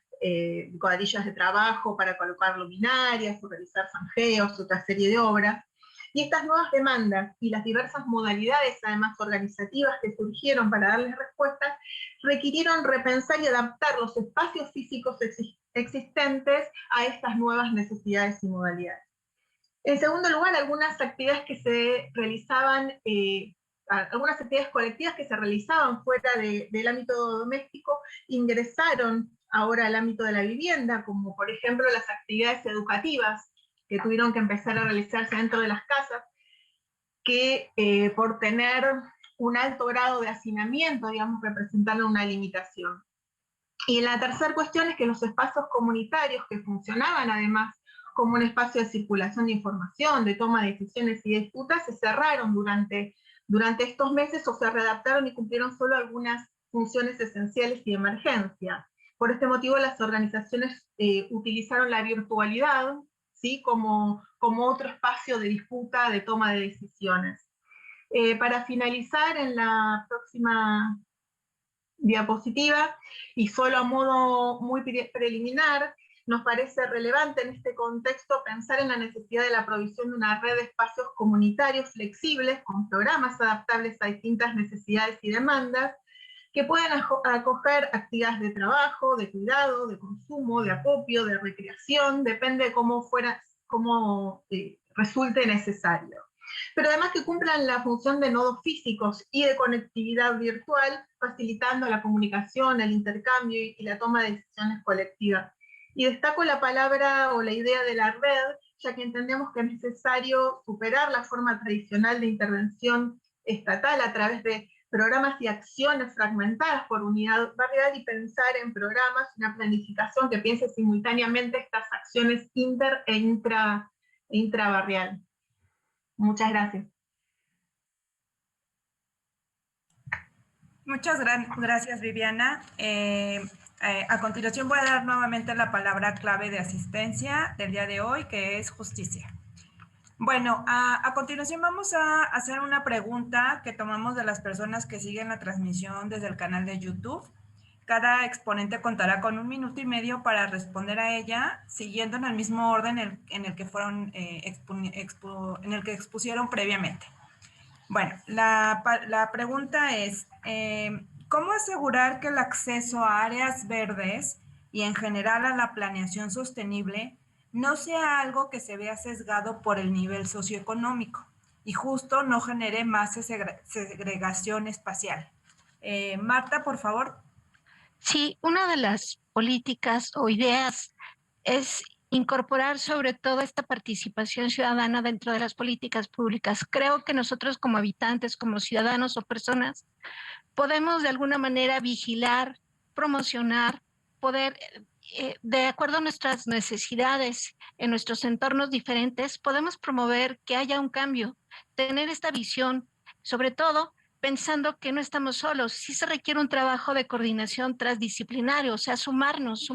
cuadrillas de trabajo para colocar luminarias, o realizar zanjeos, otra serie de obras. Y estas nuevas demandas y las diversas modalidades, además organizativas, que surgieron para darles respuestas, requirieron repensar y adaptar los espacios físicos existentes a estas nuevas necesidades y modalidades. En segundo lugar, algunas actividades colectivas que se realizaban fuera del ámbito doméstico ingresaron ahora al ámbito de la vivienda, como por ejemplo las actividades educativas, que tuvieron que empezar a realizarse dentro de las casas, que por tener un alto grado de hacinamiento, digamos, representaron una limitación. Y la tercera cuestión es que los espacios comunitarios, que funcionaban además como un espacio de circulación de información, de toma de decisiones y disputas, se cerraron durante estos meses, o se readaptaron y cumplieron solo algunas funciones esenciales y de emergencia. Por este motivo, las organizaciones utilizaron la virtualidad, ¿sí?, como otro espacio de disputa, de toma de decisiones. Para finalizar, en la próxima diapositiva, y solo a modo muy preliminar, nos parece relevante en este contexto pensar en la necesidad de la provisión de una red de espacios comunitarios flexibles, con programas adaptables a distintas necesidades y demandas, que puedan acoger actividades de trabajo, de cuidado, de consumo, de acopio, de recreación, depende de cómo resulte necesario. Pero además que cumplan la función de nodos físicos y de conectividad virtual, facilitando la comunicación, el intercambio y la toma de decisiones colectivas. Y destaco la palabra o la idea de la red, ya que entendemos que es necesario superar la forma tradicional de intervención estatal a través de programas y acciones fragmentadas por unidad barrial, y pensar en programas, una planificación que piense simultáneamente estas acciones inter e intrabarrial. Muchas gracias. Muchas gracias, Viviana. A continuación voy a dar nuevamente la palabra clave de asistencia del día de hoy, que es justicia. Bueno, a continuación vamos a hacer una pregunta que tomamos de las personas que siguen la transmisión desde el canal de YouTube. Cada exponente contará con 1 minuto y medio para responder a ella, siguiendo en el mismo orden en el que fueron en el que expusieron previamente. Bueno, la pregunta es, ¿cómo asegurar que el acceso a áreas verdes y en general a la planeación sostenible no sea algo que se vea sesgado por el nivel socioeconómico y justo no genere más segregación espacial? Marta, por favor. Sí, una de las políticas o ideas es incorporar sobre todo esta participación ciudadana dentro de las políticas públicas. Creo que nosotros como habitantes, como ciudadanos o personas, podemos de alguna manera vigilar, promocionar, poder, de acuerdo a nuestras necesidades en nuestros entornos diferentes, podemos promover que haya un cambio, tener esta visión, sobre todo pensando que no estamos solos. Sí se requiere un trabajo de coordinación transdisciplinario, o sea, sumarnos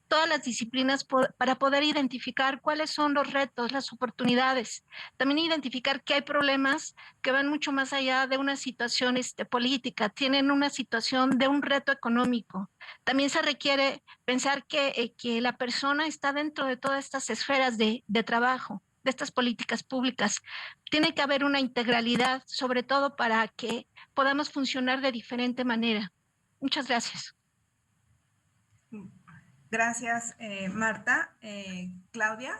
todas las disciplinas para poder identificar cuáles son los retos, las oportunidades. También identificar que hay problemas que van mucho más allá de una situación política, tienen una situación de un reto económico. También se requiere pensar que la persona está dentro de todas estas esferas de trabajo, de estas políticas públicas. Tiene que haber una integralidad, sobre todo para que podamos funcionar de diferente manera. Muchas gracias. Gracias, Marta. Claudia.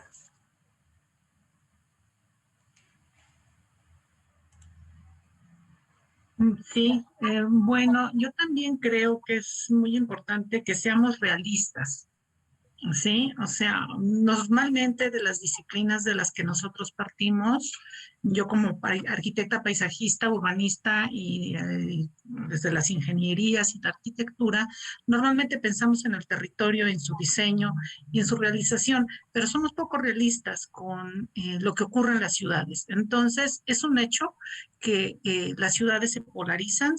Sí, bueno, yo también creo que es muy importante que seamos realistas. Sí, o sea, normalmente de las disciplinas de las que nosotros partimos, yo como arquitecta paisajista, urbanista y desde las ingenierías y la arquitectura, normalmente pensamos en el territorio, en su diseño y en su realización, pero somos poco realistas con lo que ocurre en las ciudades. Entonces, es un hecho que las ciudades se polarizan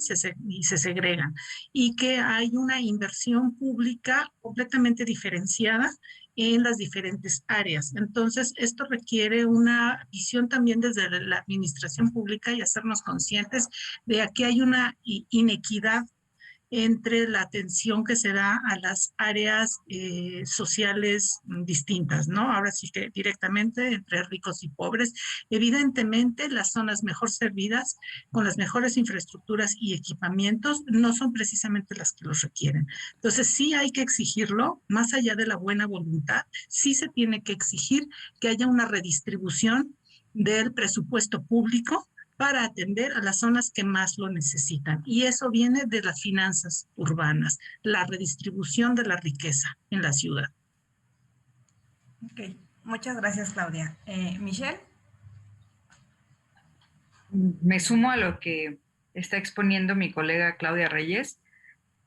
y se segregan y que hay una inversión pública completamente diferenciada en las diferentes áreas. Entonces, esto requiere una visión también desde la administración pública y hacernos conscientes de que hay una inequidad entre la atención que se da a las áreas sociales distintas, ¿no? Ahora sí que directamente entre ricos y pobres. Evidentemente, las zonas mejor servidas, con las mejores infraestructuras y equipamientos, no son precisamente las que los requieren. Entonces, sí hay que exigirlo, más allá de la buena voluntad, sí se tiene que exigir que haya una redistribución del presupuesto público para atender a las zonas que más lo necesitan. Y eso viene de las finanzas urbanas, la redistribución de la riqueza en la ciudad. Ok, muchas gracias, Claudia. Michelle. Me sumo a lo que está exponiendo mi colega Claudia Reyes.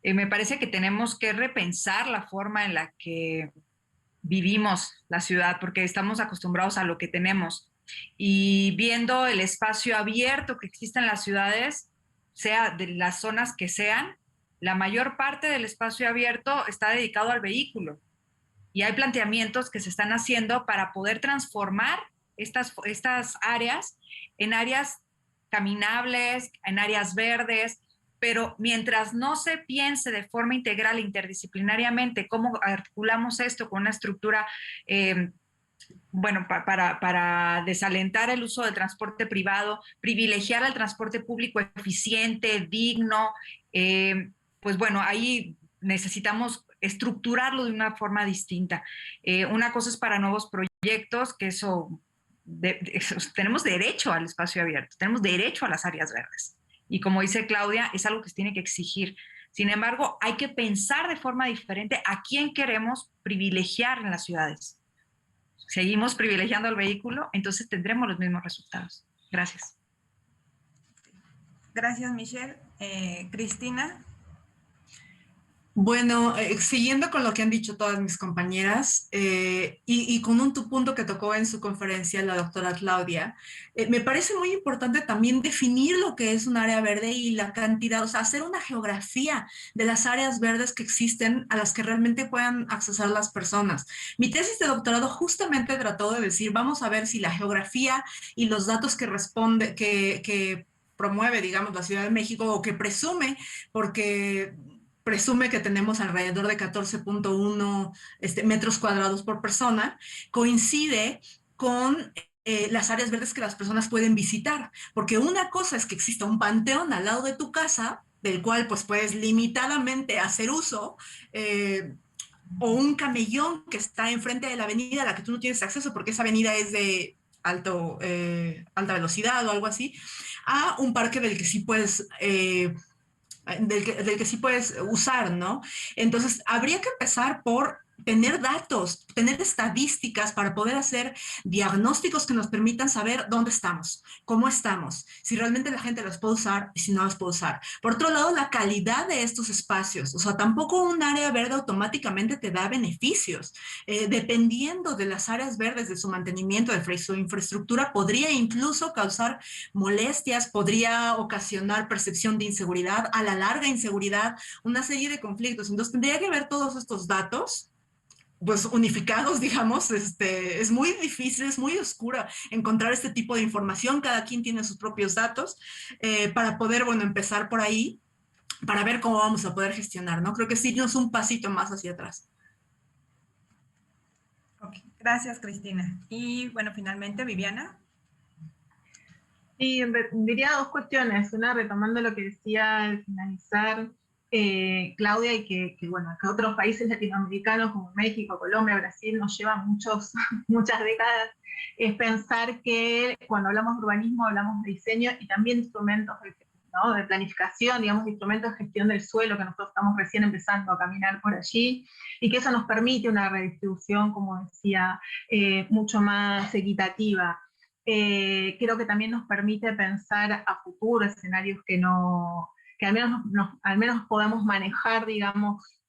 Me parece que tenemos que repensar la forma en la que vivimos la ciudad, porque estamos acostumbrados a lo que tenemos. Y viendo el espacio abierto que existe en las ciudades, sea de las zonas que sean, la mayor parte del espacio abierto está dedicado al vehículo. Y hay planteamientos que se están haciendo para poder transformar estas áreas en áreas caminables, en áreas verdes, pero mientras no se piense de forma integral e interdisciplinariamente cómo articulamos esto con una estructura bueno, para desalentar el uso del transporte privado, privilegiar al transporte público eficiente, digno, pues bueno, ahí necesitamos estructurarlo de una forma distinta. Una cosa es para nuevos proyectos, que eso, tenemos derecho al espacio abierto, tenemos derecho a las áreas verdes. Y como dice Claudia, es algo que se tiene que exigir. Sin embargo, hay que pensar de forma diferente a quién queremos privilegiar en las ciudades. Seguimos privilegiando al vehículo, entonces tendremos los mismos resultados. Gracias. Gracias, Michelle. Cristina. Bueno, siguiendo con lo que han dicho todas mis compañeras y con un punto que tocó en su conferencia la doctora Claudia, me parece muy importante también definir lo que es un área verde y la cantidad, o sea, hacer una geografía de las áreas verdes que existen a las que realmente puedan accesar las personas. Mi tesis de doctorado justamente trató de decir, vamos a ver si la geografía y los datos que responde, que promueve, digamos, la Ciudad de México o que presume, porque presume que tenemos alrededor de 14.1 metros cuadrados por persona, coincide con las áreas verdes que las personas pueden visitar. Porque una cosa es que exista un panteón al lado de tu casa, del cual pues puedes limitadamente hacer uso, o un camellón que está enfrente de la avenida a la que tú no tienes acceso porque esa avenida es de alta velocidad o algo así, a un parque del que sí puedes... del que sí puedes usar, ¿no? Entonces, habría que empezar por tener datos, tener estadísticas para poder hacer diagnósticos que nos permitan saber dónde estamos, cómo estamos, si realmente la gente los puede usar y si no los puede usar. Por otro lado, la calidad de estos espacios, o sea, tampoco un área verde automáticamente te da beneficios. Dependiendo de las áreas verdes, de su mantenimiento, de su infraestructura, podría incluso causar molestias, podría ocasionar percepción de inseguridad, a la larga inseguridad, una serie de conflictos. Entonces, tendría que ver todos estos datos pues unificados, digamos. Es muy difícil, es muy oscura encontrar este tipo de información, cada quien tiene sus propios datos, para poder, bueno, empezar por ahí, para ver cómo vamos a poder gestionar, ¿no? Creo que sí nos un pasito más hacia atrás. Okay. Gracias, Cristina. Y bueno, finalmente, Viviana. Y diría dos cuestiones. Una, retomando lo que decía al finalizar Claudia, y que, bueno, que otros países latinoamericanos como México, Colombia, Brasil nos llevan muchas décadas, es pensar que cuando hablamos de urbanismo hablamos de diseño y también instrumentos ¿no? de planificación, digamos, de instrumentos de gestión del suelo, que nosotros estamos recién empezando a caminar por allí, y que eso nos permite una redistribución, como decía, mucho más equitativa. Creo que también nos permite pensar a futuro escenarios que al menos podamos manejar, digamos,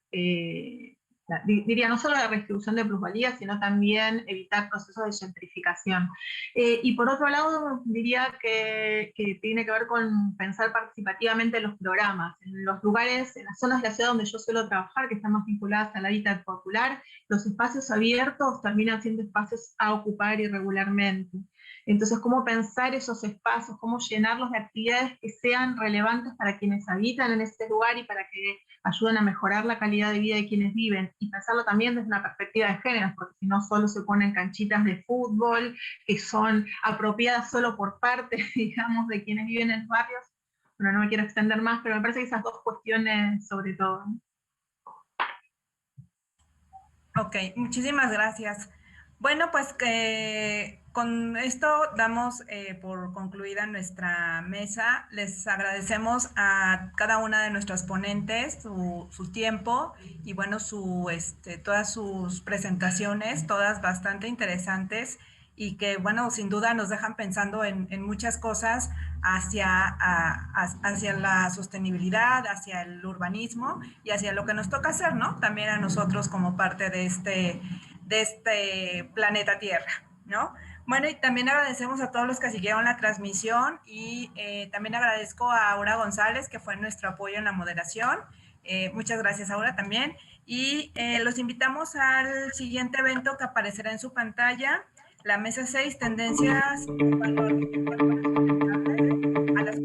diría no solo la redistribución de plusvalía, sino también evitar procesos de gentrificación. Y por otro lado, diría que tiene que ver con pensar participativamente en los programas, en los lugares, en las zonas de la ciudad donde yo suelo trabajar, que están más vinculadas al hábitat popular. Los espacios abiertos terminan siendo espacios a ocupar irregularmente. Entonces, cómo pensar esos espacios, cómo llenarlos de actividades que sean relevantes para quienes habitan en ese lugar y para que ayuden a mejorar la calidad de vida de quienes viven, y pensarlo también desde una perspectiva de género, porque si no solo se ponen canchitas de fútbol que son apropiadas solo por parte, digamos, de quienes viven en los barrios. Bueno, no me quiero extender más, pero me parece que esas dos cuestiones sobre todo. Ok, muchísimas gracias. Bueno, pues con esto damos por concluida nuestra mesa. Les agradecemos a cada una de nuestras ponentes su tiempo y bueno, todas sus presentaciones, todas bastante interesantes y que bueno, sin duda nos dejan pensando en muchas cosas hacia la sostenibilidad, hacia el urbanismo y hacia lo que nos toca hacer, ¿no? También a nosotros como parte de este planeta Tierra, ¿no? Bueno, y también agradecemos a todos los que siguieron la transmisión y también agradezco a Aura González, que fue nuestro apoyo en la moderación. Muchas gracias, Aura, también. Y los invitamos al siguiente evento que aparecerá en su pantalla, la mesa 6, tendencias a las